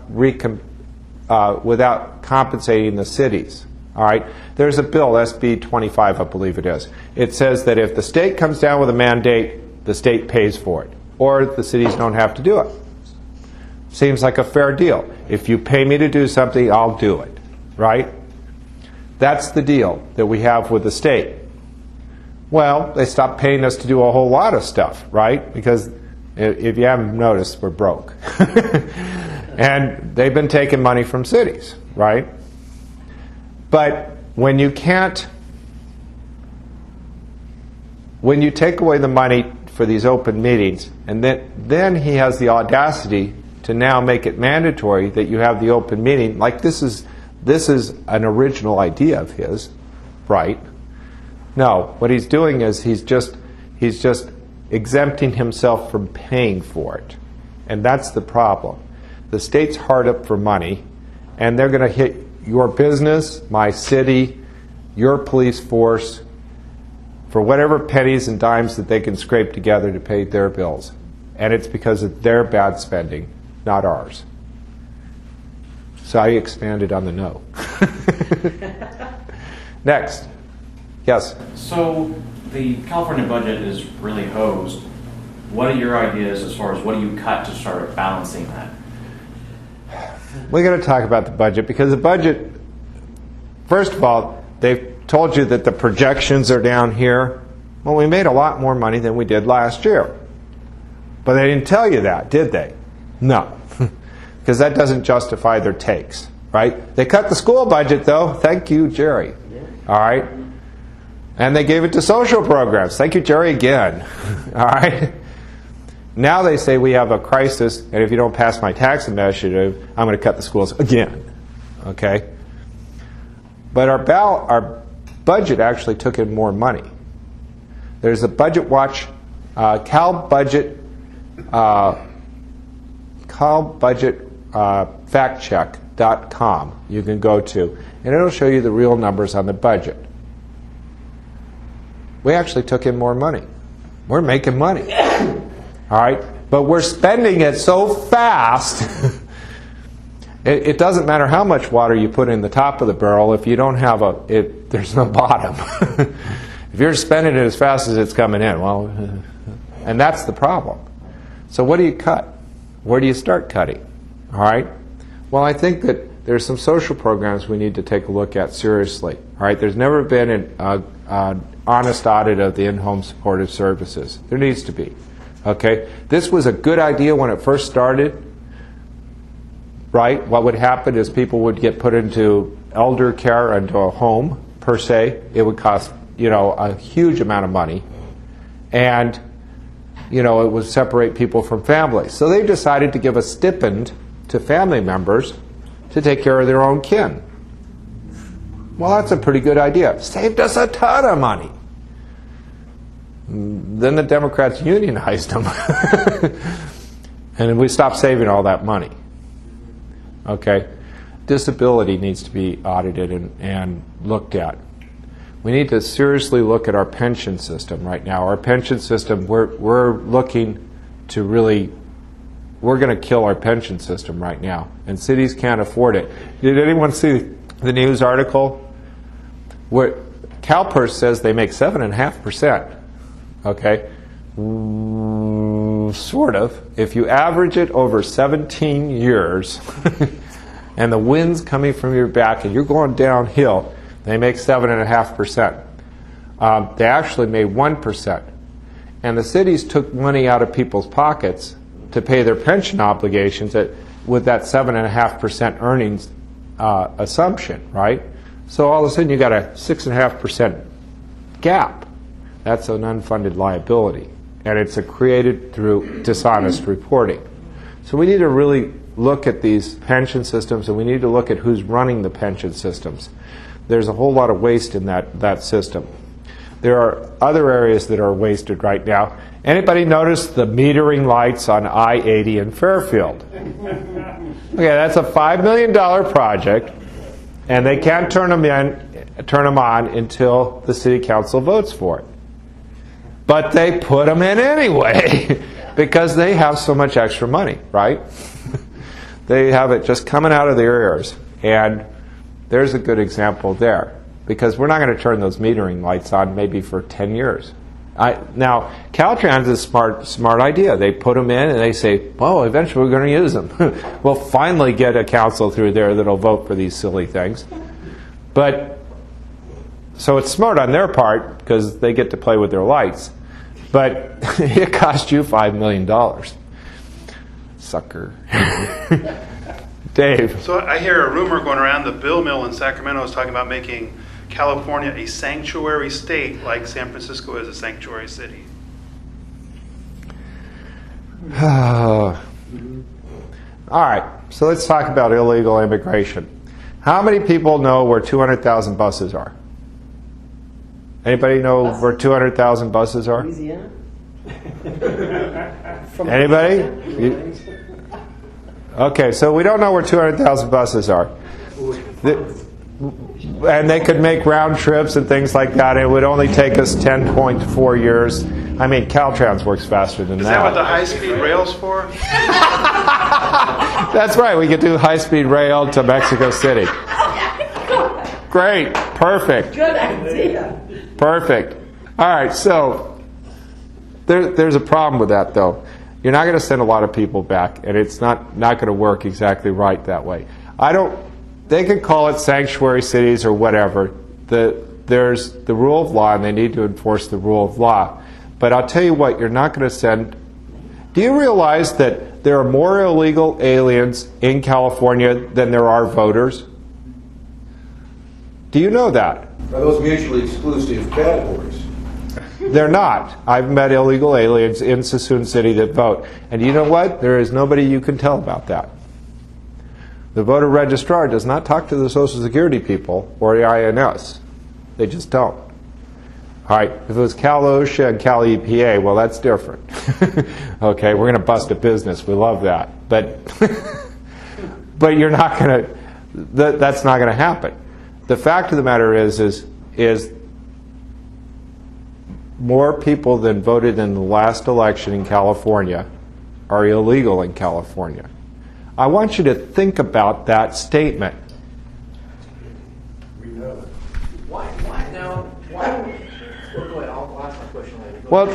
compensating the cities. All right? There's a bill, SB 25, I believe it is. It says that if the state comes down with a mandate, the state pays for it, or the cities don't have to do it. Seems like a fair deal. If you pay me to do something, I'll do it, right? That's the deal that we have with the state. Well, they stopped paying us to do a whole lot of stuff, right? Because if you haven't noticed, we're broke. And they've been taking money from cities, right? But when you take away the money for these open meetings, and then he has the audacity to now make it mandatory that you have the open meeting, like this is an original idea of his, right? No, what he's doing is he's just exempting himself from paying for it. And that's the problem. The state's hard up for money, and they're going to hit your business, my city, your police force, for whatever pennies and dimes that they can scrape together to pay their bills. And it's because of their bad spending, not ours. So I expanded on the no. Next. Yes? So the California budget is really hosed. What are your ideas as far as what do you cut to start balancing that? We're going to talk about the budget because the budget, first of all, they've told you that the projections are down here. Well, we made a lot more money than we did last year. But they didn't tell you that, did they? No. Because that doesn't justify their takes, right? They cut the school budget, though. Thank you, Jerry. All right? And they gave it to social programs. Thank you, Jerry, again. All right? Now they say we have a crisis, and if you don't pass my tax initiative, I'm going to cut the schools again. Okay? But our budget actually took in more money. There's a budget watch, CalBudgetFactCheck.com you can go to, and it'll show you the real numbers on the budget. We actually took in more money. We're making money. All right? But we're spending it so fast, it doesn't matter how much water you put in the top of the barrel if you don't have there's no bottom. If you're spending it as fast as it's coming in, well, and that's the problem. So what do you cut? Where do you start cutting? All right? Well, I think that there's some social programs we need to take a look at seriously. All right? There's never been an honest audit of the in-home supportive services. There needs to be. Okay? This was a good idea when it first started. Right? What would happen is people would get put into elder care, into a home, per se. It would cost, a huge amount of money. And, it would separate people from families. So they decided to give a stipend to family members to take care of their own kin. Well, that's a pretty good idea. Saved us a ton of money. Then the Democrats unionized them. And we stopped saving all that money. Okay? Disability needs to be audited and looked at. We need to seriously look at our pension system right now. Our pension system, we're looking to really, we're going to kill our pension system right now. And cities can't afford it. Did anyone see the news article? Where CalPERS says they make 7.5%. Okay? Sort of. If you average it over 17 years, and the wind's coming from your back and you're going downhill, they make 7.5%. They actually made 1%. And the cities took money out of people's pockets to pay their pension obligations with that 7.5% earnings assumption, right? So all of a sudden you got a 6.5% gap. That's an unfunded liability. And it's created through dishonest reporting. So we need to really look at these pension systems, and we need to look at who's running the pension systems. There's a whole lot of waste in that system. There are other areas that are wasted right now. Anybody notice the metering lights on I-80 in Fairfield? Okay, that's a $5 million project, and they can't turn them on until the city council votes for it. But they put them in anyway because they have so much extra money, right? They have it just coming out of their ears. And there's a good example there, because we're not going to turn those metering lights on maybe for 10 years. Now, Caltrans is a smart idea. They put them in and they say, well, eventually we're going to use them. We'll finally get a council through there that'll vote for these silly things. But, so it's smart on their part because they get to play with their lights. But it cost you $5 million. Sucker. Dave. So I hear a rumor going around the Bill Mill in Sacramento is talking about making California a sanctuary state like San Francisco is a sanctuary city? All right, so let's talk about illegal immigration. How many people know where 200,000 buses are? Anybody know where 200,000 buses are? Louisiana? Anybody? Okay, so we don't know where 200,000 buses are. And they could make round trips and things like that. It would only take us 10.4 years. I mean, Caltrans works faster than that. Is that what the high-speed rail's for? That's right. We could do high-speed rail to Mexico City. Great. Perfect. Good idea. Perfect. All right. So there's a problem with that, though. You're not going to send a lot of people back, and it's not going to work exactly right that way. They could call it sanctuary cities or whatever. There's the rule of law, and they need to enforce the rule of law. But I'll tell you what, you're not going to send... Do you realize that there are more illegal aliens in California than there are voters? Do you know that? Are those mutually exclusive categories? They're not. I've met illegal aliens in Suisun City that vote. And you know what? There is nobody you can tell about that. The voter registrar does not talk to the Social Security people or the INS. They just don't. All right, if it was Cal OSHA and Cal EPA, well, that's different. Okay, we're going to bust a business. We love that. But you're not going to, that's not going to happen. The fact of the matter is more people than voted in the last election in California are illegal in California. I want you to think about that statement. We know it. Why now? Why? Go ahead, I'll ask my question later. Well,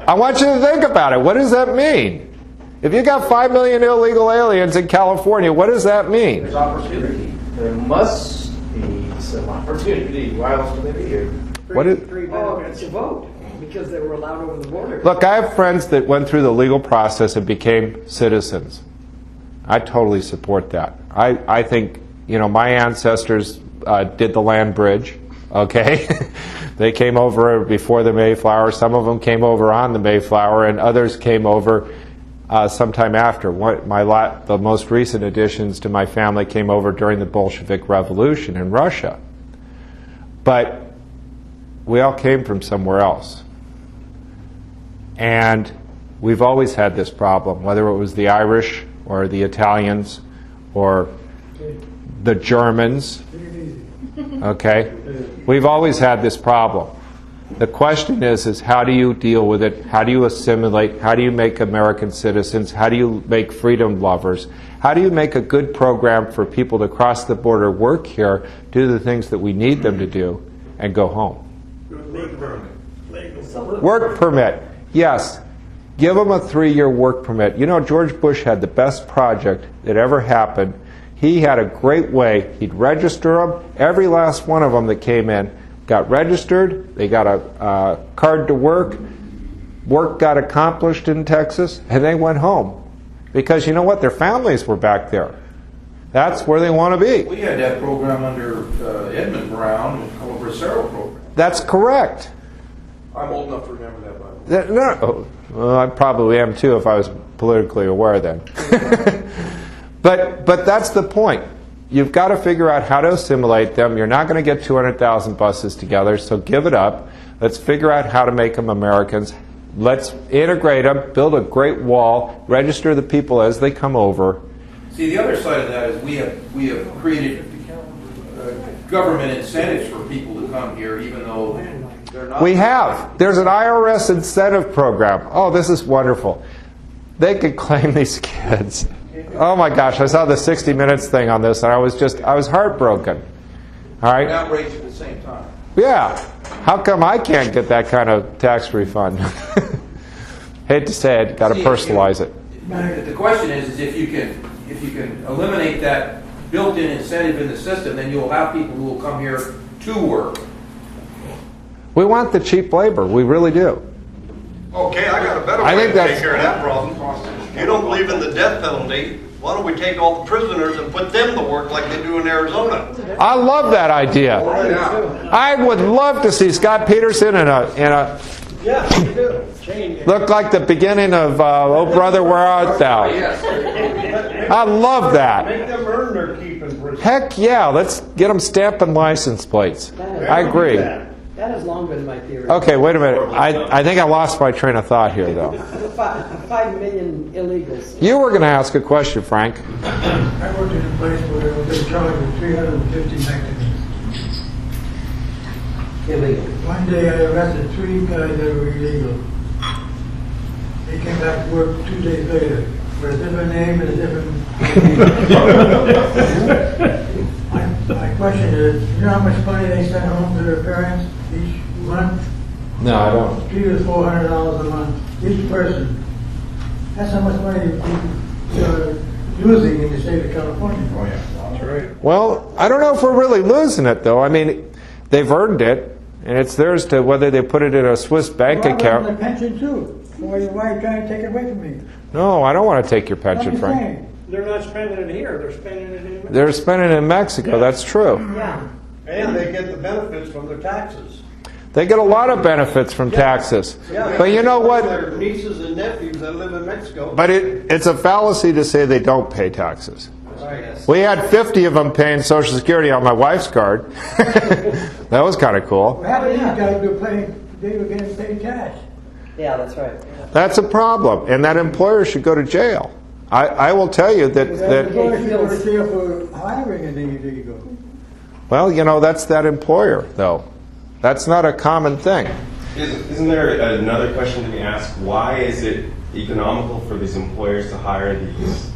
I want you to think about it. What does that mean? If you got 5 million illegal aliens in California, what does that mean? There's opportunity. There must be some opportunity. Why else would they be here? What is, Three benefits to vote because they were allowed over the border. look, I have friends that went through the legal process and became citizens. I totally support that. I think, my ancestors did the land bridge, okay? They came over before the Mayflower. Some of them came over on the Mayflower, and others came over sometime after. The most recent additions to my family came over during the Bolshevik Revolution in Russia. But we all came from somewhere else. And we've always had this problem, whether it was the Irish or the Italians or the Germans. Okay? We've always had this problem. The question is how do you deal with it? How do you assimilate? How do you make American citizens? How do you make freedom lovers? How do you make a good program for people to cross the border, work here, do the things that we need them to do, and go home? Work permit. Yes. Give them a 3-year work permit. George Bush had the best project that ever happened. He had a great way. He'd register them. Every last one of them that came in got registered. They got a card to work. Work got accomplished in Texas, and they went home. Because you know what? Their families were back there. That's where they want to be. We had that program under Edmund Brown called the Bracero program. That's correct. I'm old enough to remember that, by the way. No, well, I probably am too if I was politically aware then. But that's the point. You've got to figure out how to assimilate them. You're not going to get 200,000 buses together, so give it up. Let's figure out how to make them Americans. Let's integrate them, build a great wall, register the people as they come over. See, the other side of that is we have created government incentives for people to come here, even though they're not. We have. There's an IRS incentive program. Oh, this is wonderful. They could claim these kids. Oh my gosh, I saw the 60 Minutes thing on this, and I was heartbroken. All right? And outraged at the same time. Yeah. How come I can't get that kind of tax refund? Hate to say it, got to personalize it. The question is if you can eliminate that built-in incentive in the system, then you'll have people who will come here to work. We want the cheap labor. We really do. Okay, I got a better way to take care of that problem. If you don't believe in the death penalty, Why don't we take all the prisoners and put them to work like they do in Arizona? I love that idea. I would love to see Scott Peterson in a Yeah, you do. Change. look like the beginning of Oh Brother, Where Art Thou? I love that. Make them earn their keep in prison. Heck yeah, let's get them stamping license plates. I agree. That has long been my theory. Okay, wait a minute. I think I lost my train of thought here, though. 5 million illegals. You were going to ask a question, Frank. I worked in a place where they were charged with 350 Mexicans. Illegal. One day I arrested 3 guys that were illegal. They came back to work 2 days later with a different name and a different... my question is, you know how much money they send home to their parents each month? No, I don't. $300 to $400 a month, each person. That's how much money you're losing in the state of California. Oh, yeah. That's right. Well, I don't know if we're really losing it, though. I mean, they've earned it, and it's theirs to whether they put it in a Swiss bank Well, account. I pension too. Why are you trying to take it away from me? No, I don't want to take your pension, Frank. Frank. They're not spending it here, they're spending it in... They're spending it in Mexico. That's true. Yeah. And they get the benefits from their taxes. They get a lot of benefits from taxes. Yeah, But you know what? Their nieces and nephews that live in Mexico. But it's a fallacy to say they don't pay taxes. Right. We had 50 of them paying Social Security on my wife's card. That was kind of cool. Half of these guys they were getting paid cash. Yeah, that's right. That's a problem, and that employer should go to jail. I will tell you that Employers should go to jail for hiring an illegal. well, you know, that's that employer, though. That's not a common thing. Isn't there another question to be asked? Why is it economical for these employers to hire these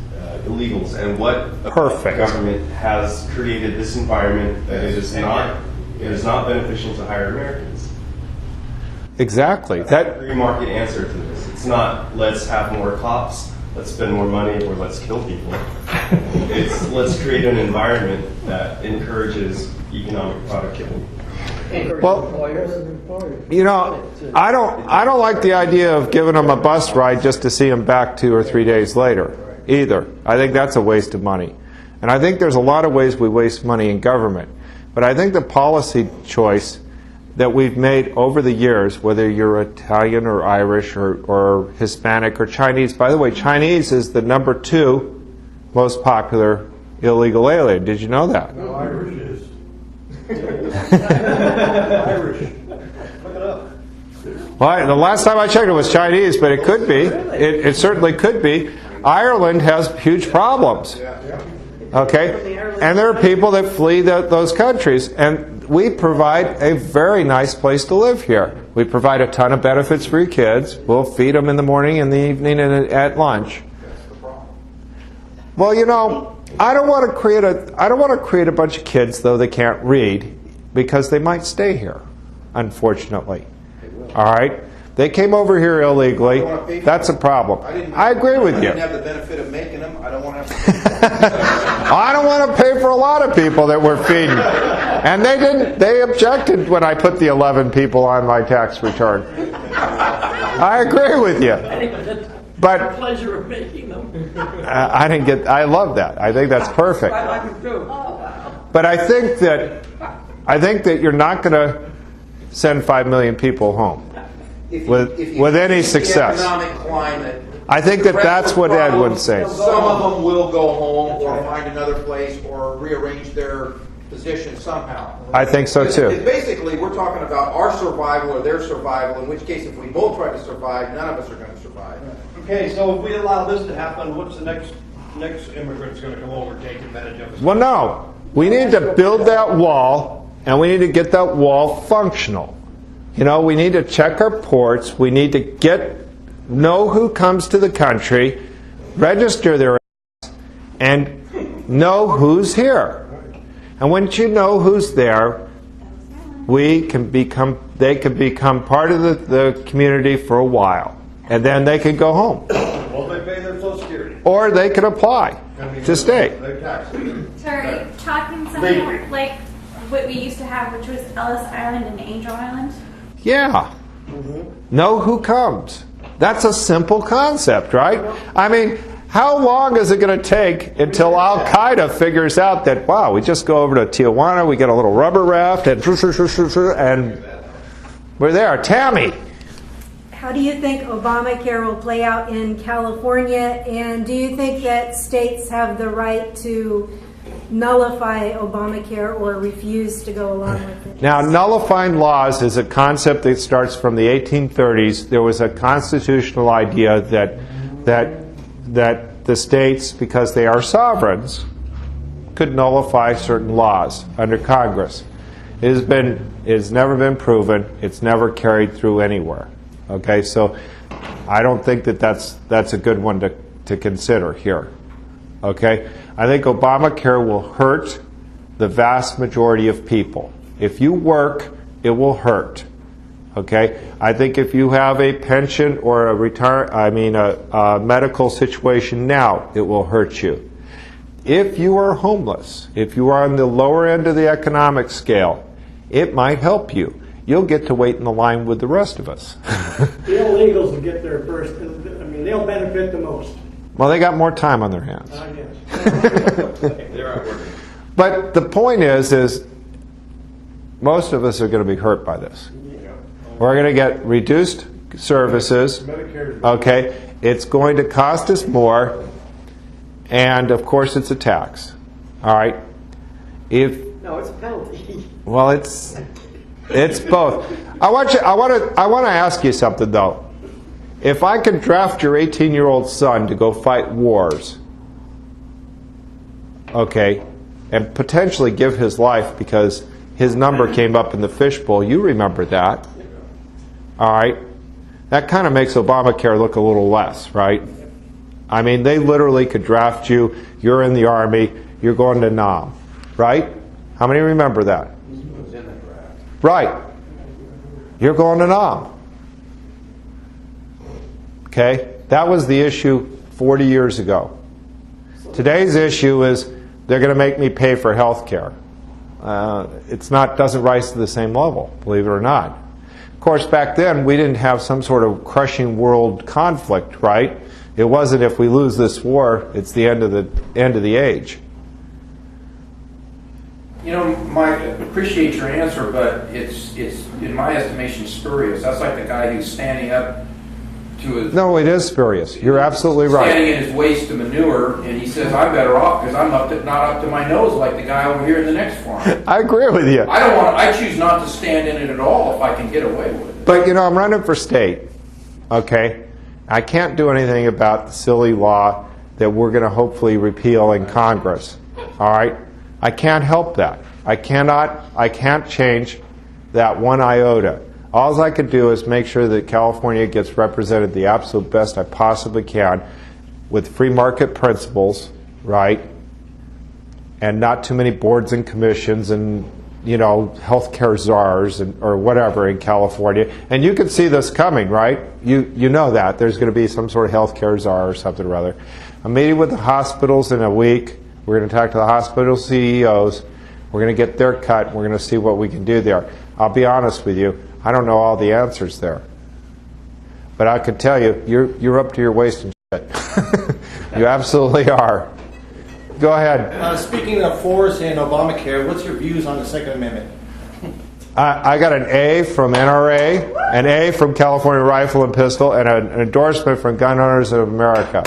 illegals, and what about the government has created this environment that it is not beneficial to hire Americans? Exactly. That free market answer to this. It's not let's have more cops, let's spend more money, or let's kill people. It's let's create an environment that encourages economic productivity. Well, you know, I don't like the idea of giving them a bus ride just to see them back 2 or 3 days later either. I think that's a waste of money. And I think there's a lot of ways we waste money in government. But I think the policy choice that we've made over the years, whether you're Italian or Irish or Hispanic or Chinese, by the way, Chinese is the number 2 most popular illegal alien. Did you know that? No, Irish is. Irish. Look it up. Well, the last time I checked it was Chinese, but it could be. It certainly could be. Ireland has huge problems. Okay? And there are people that flee those countries. And we provide a very nice place to live here. We provide a ton of benefits for your kids. We'll feed them in the morning, in the evening, and at lunch. Well, you know, I don't want to create a bunch of kids, though, that can't read, because they might stay here, unfortunately. All right? They came over here illegally. That's a problem. I agree with you. I didn't have the benefit of making them. I don't want to have to. I don't want to pay for a lot of people that we're feeding. And they didn't. They objected when I put the 11 people on my tax return. I agree with you. But Pleasure of making them. I love that. I think that's perfect. But I think that you're not going to send 5 million people home with any success. Economic climate, I think that's what Edwin's saying. some of them will go home or find another place or rearrange their position somehow. I think so too. It's basically, we're talking about our survival or their survival, in which case if we both try to survive, none of us are going to survive. Okay, so if we allow this to happen, what's the next immigrant's going to come over and take advantage of us? Well, no. We need to build that wall, and we need to get that wall functional. You know, we need to check our ports. We need to know who comes to the country, register their ass, and know who's here. And once you know who's there, they can become part of the community for a while, and then they can go home. Well, they pay their Social Security. Or they can apply to stay. Their taxes. So are you talking something like what we used to have, which was Ellis Island and Angel Island? Yeah. Know who comes. That's a simple concept, right? I mean, How long is it going to take until Al-Qaeda figures out that, wow, we just go over to Tijuana, we get a little rubber raft, and we're there. Tammy. How do you think Obamacare will play out in California, and do you think that states have the right to nullify Obamacare or refuse to go along with it? Now, nullifying laws is a concept that starts from the 1830s. There was a constitutional idea that the states, because they are sovereigns, could nullify certain laws under Congress. It has never been proven. It's never carried through anywhere. Okay, so I don't think that's a good one to consider here. Okay, I think Obamacare will hurt the vast majority of people. If you work, it will hurt. Okay, I think if you have a pension or a medical situation now, it will hurt you. If you are homeless, if you are on the lower end of the economic scale, it might help you. You'll get to wait in the line with the rest of us. The illegals will get there first. I mean, they'll benefit the most. Well, they got more time on their hands. But the point is most of us are going to be hurt by this. We're going to get reduced services. Okay, it's going to cost us more, and of course, it's a tax. All right. No, it's a penalty. Well, it's both. I want to ask you something though. If I could draft your 18-year-old son to go fight wars, okay, and potentially give his life because his number came up in the fishbowl, you remember that. All right? That kind of makes Obamacare look a little less, right? I mean, they literally could draft you, you're in the Army, you're going to Nam, right? How many remember that? Right. You're going to Nam. Okay? That was the issue 40 years ago. Today's issue is they're going to make me pay for health care. Doesn't rise to the same level, believe it or not. Of course, back then, we didn't have some sort of crushing world conflict, right? It wasn't if we lose this war, it's the end of the age. You know, Mike, I appreciate your answer, but it's in my estimation spurious. That's like the guy who's standing up to his... No, it is spurious. You're absolutely right. Standing in his waste of manure, and he says, I'm better off because I'm not up to my nose like the guy over here in the next farm. I agree with you. I choose not to stand in it at all if I can get away with it. But, you know, I'm running for state, okay? I can't do anything about the silly law that we're going to hopefully repeal in Congress, all right? I can't help that. I can't change that one iota. All I can do is make sure that California gets represented the absolute best I possibly can with free market principles, right? And not too many boards and commissions and, you know, healthcare czars or whatever in California. And you can see this coming, right? You know that. There's going to be some sort of healthcare czar or something or other. I'm meeting with the hospitals in a week. We're going to talk to the hospital CEOs. We're going to get their cut. We're going to see what we can do there. I'll be honest with you. I don't know all the answers there. But I can tell you, you're up to your waist in shit. You absolutely are. Go ahead. Speaking of force and Obamacare, what's your views on the Second Amendment? I got an A from NRA, an A from California Rifle and Pistol, and an endorsement from Gun Owners of America.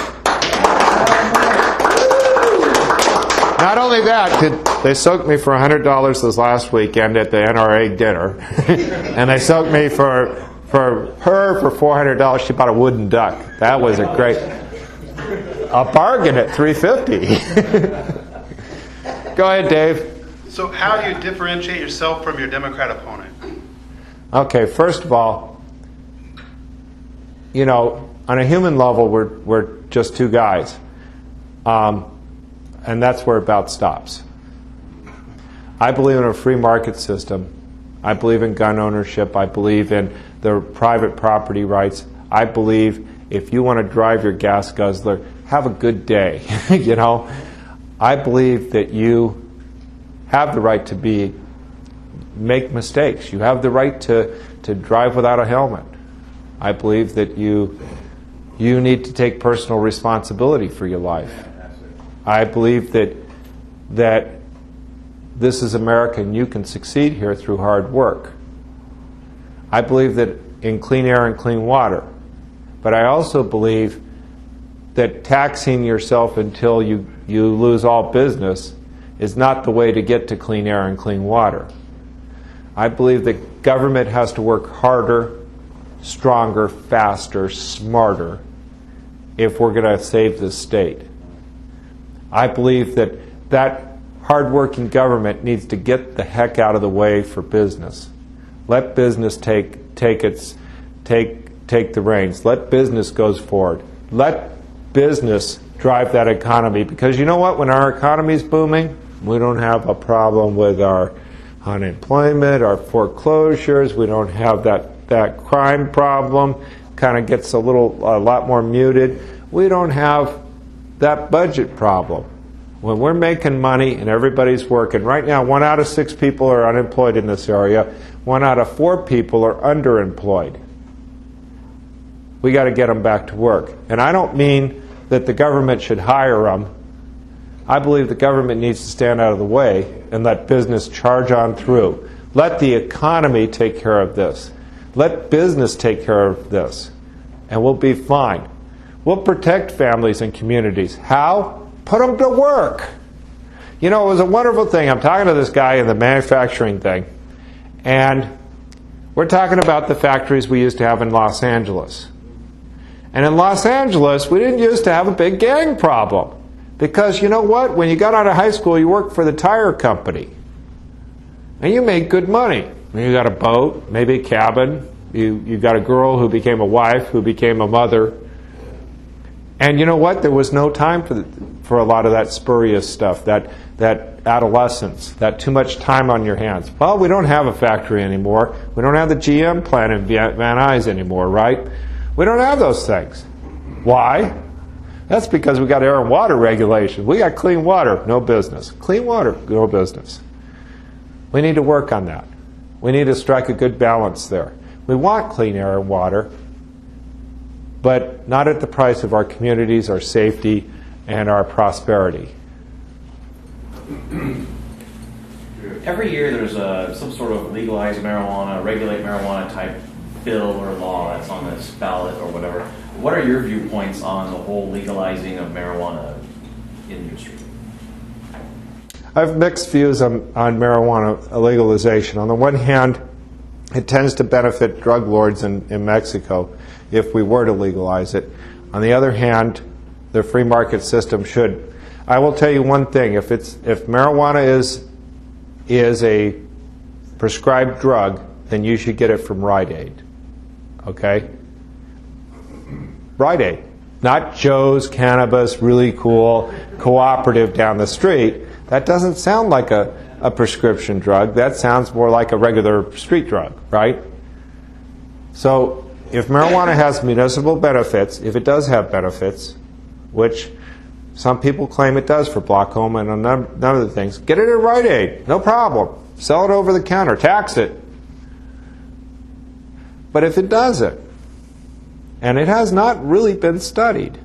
Not only that, they soaked me for $100 this last weekend at the NRA dinner, and they soaked me for $400. She bought a wooden duck. That was a bargain at $350. Go ahead, Dave. So how do you differentiate yourself from your Democrat opponent? Okay, first of all, you know, on a human level, we're just two guys. And that's where it about stops. I believe in a free market system. I believe in gun ownership. I believe in the private property rights. I believe if you want to drive your gas guzzler, have a good day. You know, I believe that you have the right to make mistakes. You have the right to drive without a helmet. I believe that you you need to take personal responsibility for your life. I believe that this is America and you can succeed here through hard work. I believe that in clean air and clean water. But I also believe that taxing yourself until you lose all business is not the way to get to clean air and clean water. I believe that government has to work harder, stronger, faster, smarter if we're going to save this state. I believe that hard-working government needs to get the heck out of the way for business. Let business take the reins. Let business go forward. Let business drive that economy. Because you know what? When our economy is booming, we don't have a problem with our unemployment, our foreclosures. We don't have that crime problem. Kind of gets a lot more muted. We don't have that budget problem. When we're making money and everybody's working, right now 1 out of 6 people are unemployed in this area. 1 out of 4 people are underemployed. We got to get them back to work. And I don't mean that the government should hire them. I believe the government needs to stand out of the way and let business charge on through. Let the economy take care of this. Let business take care of this. And we'll be fine. We'll protect families and communities. How? Put them to work. You know, it was a wonderful thing. I'm talking to this guy in the manufacturing thing. And we're talking about the factories we used to have in Los Angeles. And in Los Angeles, we didn't used to have a big gang problem. Because you know what? When you got out of high school, you worked for the tire company. And you made good money. You got a boat, maybe a cabin. You got a girl who became a wife, who became a mother. And you know what? There was no time for a lot of that spurious stuff, that adolescence, that too much time on your hands. Well, we don't have a factory anymore. We don't have the GM plant in Van Nuys anymore, right? We don't have those things. Why? That's because we got air and water regulation. We got clean water, no business. Clean water, no business. We need to work on that. We need to strike a good balance there. We want clean air and water, but not at the price of our communities, our safety, and our prosperity. Every year there's some sort of legalize marijuana, regulate marijuana type bill or law that's on this ballot or whatever. What are your viewpoints on the whole legalizing of marijuana industry? I have mixed views on marijuana legalization. On the one hand, it tends to benefit drug lords in Mexico if we were to legalize it. On the other hand, the free market system should. I will tell you one thing: if marijuana is a prescribed drug, then you should get it from Rite Aid. Okay? Rite Aid, not Joe's Cannabis, really cool cooperative down the street. That doesn't sound like a prescription drug. That sounds more like a regular street drug, right? So if marijuana has municipal benefits, if it does have benefits, which some people claim it does for glaucoma and a number of things, get it at Rite Aid, no problem. Sell it over the counter, tax it. But if it doesn't, and it has not really been studied,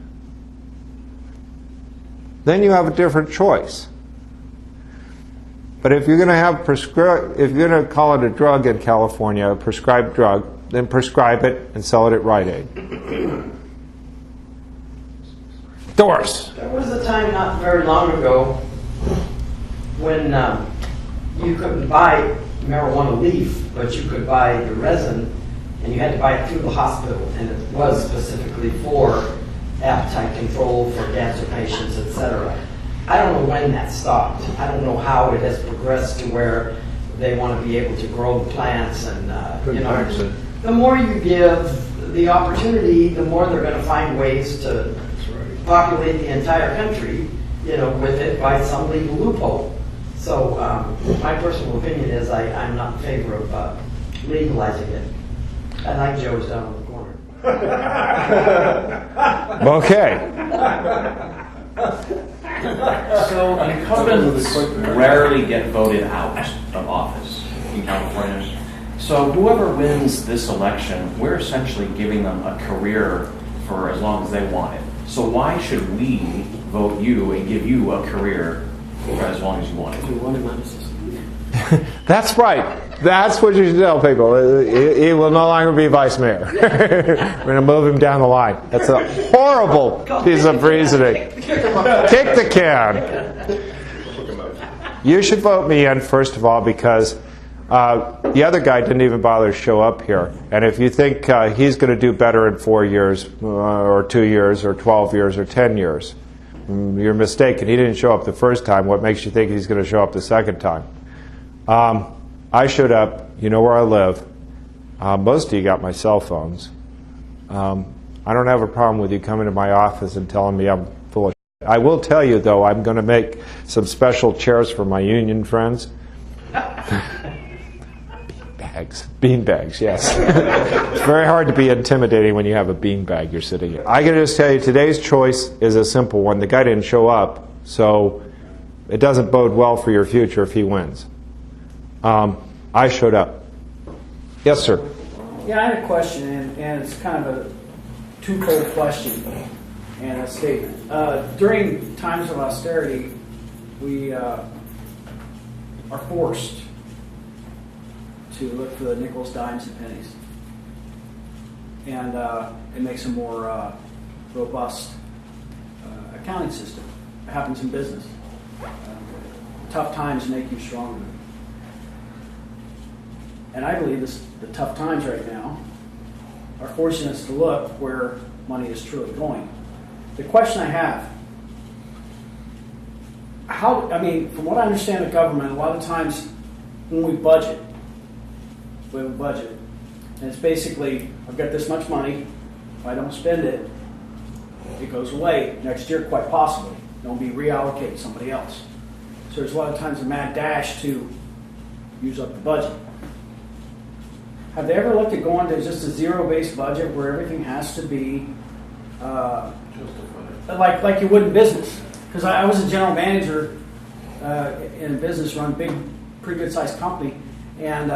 then you have a different choice. But if you're going to have if you're going to call it a drug in California, a prescribed drug, then prescribe it and sell it at Rite Aid. Doris. There was a time not very long ago when you couldn't buy marijuana leaf, but you could buy the resin, and you had to buy it through the hospital, and it was specifically for appetite control, for cancer patients, etc. I don't know when that stopped. I don't know how it has progressed to where they want to be able to grow the plants, and the more you give the opportunity, the more they're going to find ways to populate the entire country, with it by some legal loophole. So my personal opinion is I'm not in favor of legalizing it. I like Joe's down in the corner. Okay. So incumbents rarely get voted out of office in California. So whoever wins this election, we're essentially giving them a career for as long as they want it. So why should we vote you and give you a career for as long as you want it? That's right. That's what you should tell people. He will no longer be vice mayor. We're going to move him down the line. That's a horrible piece of reasoning. Kick the can. You should vote me in, first of all, because the other guy didn't even bother to show up here. And if you think he's going to do better in 4 years, or 2 years, or 12 years, or 10 years, you're mistaken. He didn't show up the first time. What makes you think he's going to show up the second time? I showed up. You know where I live. Most of you got my cell phones. I don't have a problem with you coming to my office and telling me I'm full of shit. I will tell you, though, I'm going to make some special chairs for my union friends. Beanbags, yes. It's very hard to be intimidating when you have a beanbag you're sitting in. I can just tell you, today's choice is a simple one. The guy didn't show up, so it doesn't bode well for your future if he wins. I showed up. Yes, sir. Yeah, I had a question, and it's kind of a twofold question and a statement. During times of austerity, we are forced to look for the nickels, dimes, and pennies. And it makes a more robust accounting system. It happens in business. Tough times make you stronger. And I believe the tough times right now are forcing us to look where money is truly going. The question I have, from what I understand of government, a lot of times when we budget, we have a budget, and it's basically, I've got this much money, if I don't spend it, it goes away next year, quite possibly. It'll be reallocated to somebody else. So there's a lot of times a mad dash to use up the budget. Have they ever looked at going to just a zero-based budget where everything has to be like you would in business? Because I was a general manager in a business run pretty good-sized company, and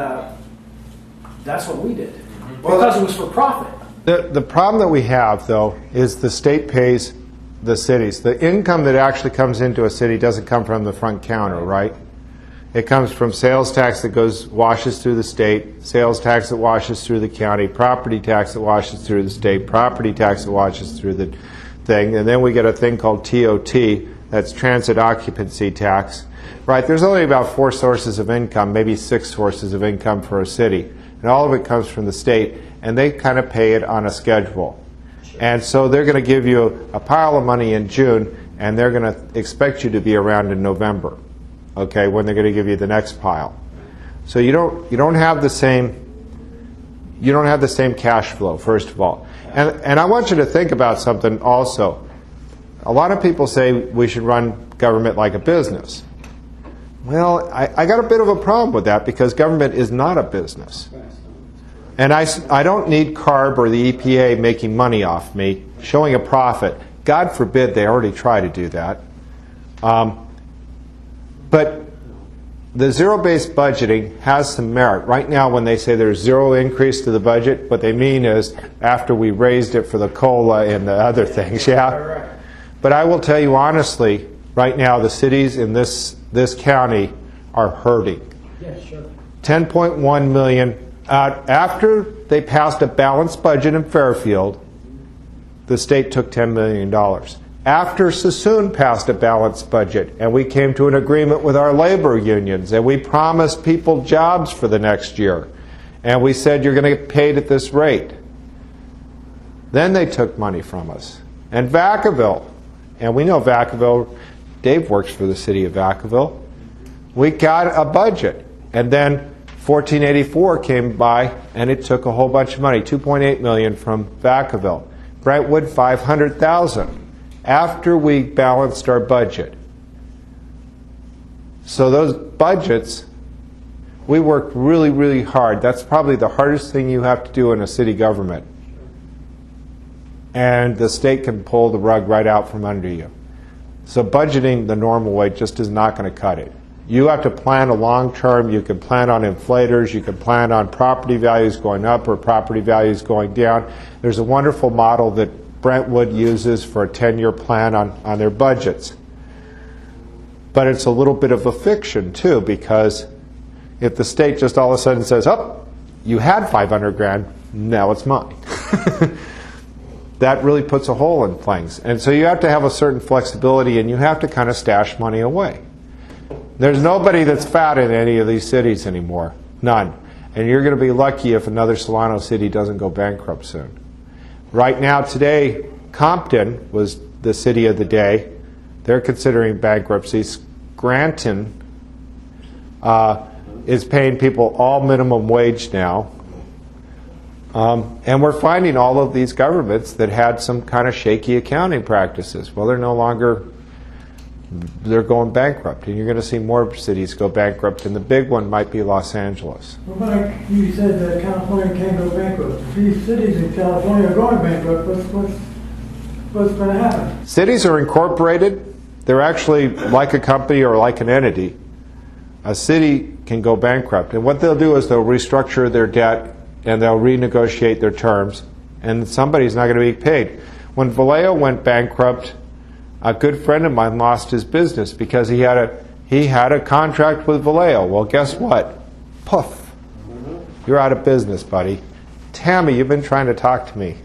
that's what we did because it was for profit. The problem that we have, though, is the state pays the cities. The income that actually comes into a city doesn't come from the front counter, right? It comes from sales tax that washes through the state, sales tax that washes through the county, property tax that washes through the state, property tax that washes through the thing, and then we get a thing called TOT, that's transit occupancy tax. Right, there's only about 4 sources of income, maybe 6 sources of income for a city, and all of it comes from the state, and they kind of pay it on a schedule. And so they're going to give you a pile of money in June, and they're going to expect you to be around in November. Okay, when they're going to give you the next pile. So you don't have the same cash flow, first of all. And I want you to think about something also. A lot of people say we should run government like a business. Well, I got a bit of a problem with that because government is not a business. And I don't need CARB or the EPA making money off me, showing a profit. God forbid they already try to do that. But the zero-based budgeting has some merit. Right now, when they say there's zero increase to the budget, what they mean is after we raised it for the COLA and the other things, yeah? But I will tell you honestly, right now, the cities in this county are hurting. Yeah, sure. 10.1 million. After they passed a balanced budget in Fairfield, the state took $10 million. After Sassoon passed a balanced budget and we came to an agreement with our labor unions and we promised people jobs for the next year and we said you're going to get paid at this rate, then they took money from us. And Vacaville, and we know Vacaville, Dave works for the city of Vacaville, we got a budget, and then 1484 came by and it took a whole bunch of money, $2.8 million from Vacaville. Brentwood, $500,000 after we balanced our budget. So those budgets, we worked really, really hard. That's probably the hardest thing you have to do in a city government. And the state can pull the rug right out from under you. So budgeting the normal way just is not going to cut it. You have to plan a long term. You can plan on inflators. You can plan on property values going up or property values going down. There's a wonderful model that Brentwood uses for a 10-year plan on their budgets. But it's a little bit of a fiction, too, because if the state just all of a sudden says, oh, you had 500 grand, now it's mine. That really puts a hole in things. And so you have to have a certain flexibility, and you have to kind of stash money away. There's nobody that's fat in any of these cities anymore. None. And you're going to be lucky if another Solano city doesn't go bankrupt soon. Right now, today, Compton was the city of the day. They're considering bankruptcy. Scranton is paying people all minimum wage now. And we're finding all of these governments that had some kind of shaky accounting practices. Well, they're no longer, they're going bankrupt. And you're going to see more cities go bankrupt. And the big one might be Los Angeles. Well, Mike, you said that California can't go bankrupt. If these cities in California are going bankrupt, what's going to happen? Cities are incorporated. They're actually like a company or like an entity. A city can go bankrupt. And what they'll do is they'll restructure their debt and they'll renegotiate their terms, and somebody's not going to be paid. When Vallejo went bankrupt, a good friend of mine lost his business because he had a contract with Vallejo. Well, guess what? Poof. You're out of business, buddy. Tammy, you've been trying to talk to me.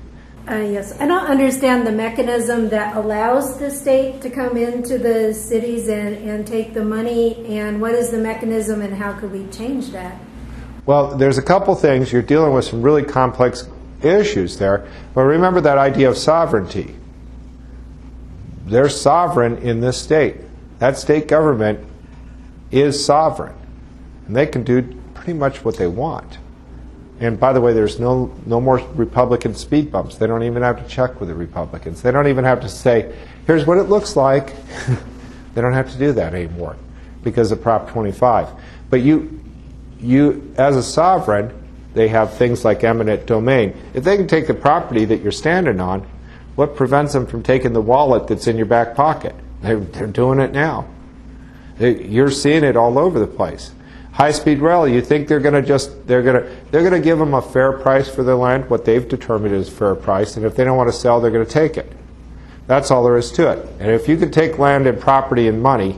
Yes, I don't understand the mechanism that allows the state to come into the cities and take the money, and what is the mechanism and how could we change that? Well, there's a couple things. You're dealing with some really complex issues there. But remember that idea of sovereignty. They're sovereign in this state. That state government is sovereign. And they can do pretty much what they want. And by the way, there's no more Republican speed bumps. They don't even have to check with the Republicans. They don't even have to say, here's what it looks like. They don't have to do that anymore because of Prop 25. But you, as a sovereign, they have things like eminent domain. If they can take the property that you're standing on, what prevents them from taking the wallet that's in your back pocket? They're doing it now. You're seeing it all over the place. High-speed rail, you think they're going to give them a fair price for their land, what they've determined is fair price, and if they don't want to sell, they're going to take it. That's all there is to it. And if you can take land and property and money,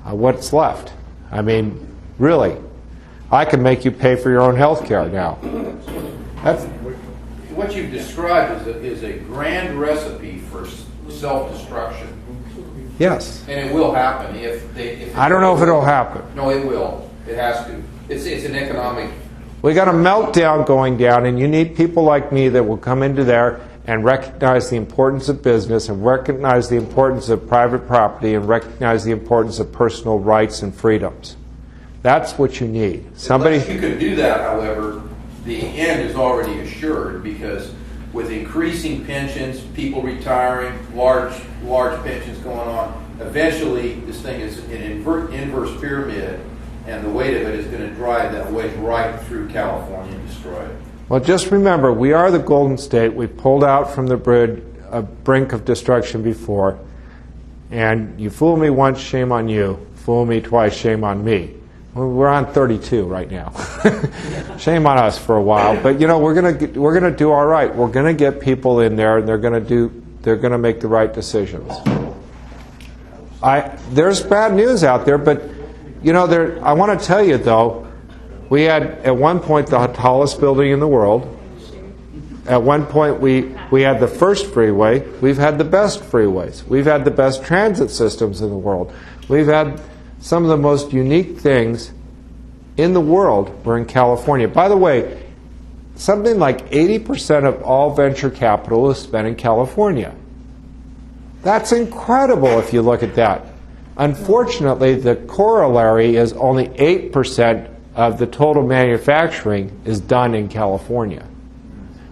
what's left? I mean, really, I can make you pay for your own health care now. That's what you've described is a grand recipe for self-destruction. Yes. And it will happen if I don't know if it'll happen. No, it will. It has to. It's an economic. We got a meltdown going down, and you need people like me that will come into there and recognize the importance of business and recognize the importance of private property and recognize the importance of personal rights and freedoms. That's what you need. Somebody. Unless you can do that, however, the end is already assured because with increasing pensions, people retiring, large pensions going on, eventually this thing is an inverse pyramid, and the weight of it is going to drive that wedge right through California and destroy it. Well, just remember, we are the Golden State. We pulled out from the brink of destruction before, and you fool me once, shame on you. Fool me twice, shame on me. We're on 32 right now. Shame on us for a while, but you know we're gonna do all right. We're gonna get people in there, and they're gonna make the right decisions. There's bad news out there, but you know I want to tell you though, we had at one point the tallest building in the world. At one point we had the first freeway. We've had the best freeways. We've had the best transit systems in the world. We've had some of the most unique things in the world were in California. By the way, something like 80% of all venture capital is spent in California. That's incredible if you look at that. Unfortunately, the corollary is only 8% of the total manufacturing is done in California.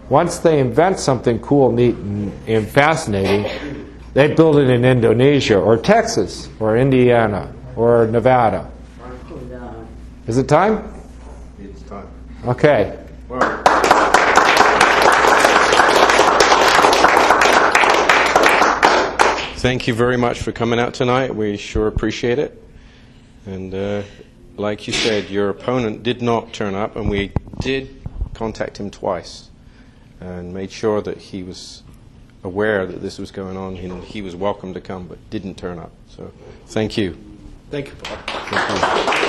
Once they invent something cool, neat, and fascinating, they build it in Indonesia or Texas or Indiana or Nevada. Is it time? It's time. Okay. Thank you very much for coming out tonight. We sure appreciate it. And like you said, your opponent did not turn up, and we did contact him twice and made sure that he was aware that this was going on, and he was welcome to come but didn't turn up. So thank you. Thank you, Paul. Thank you.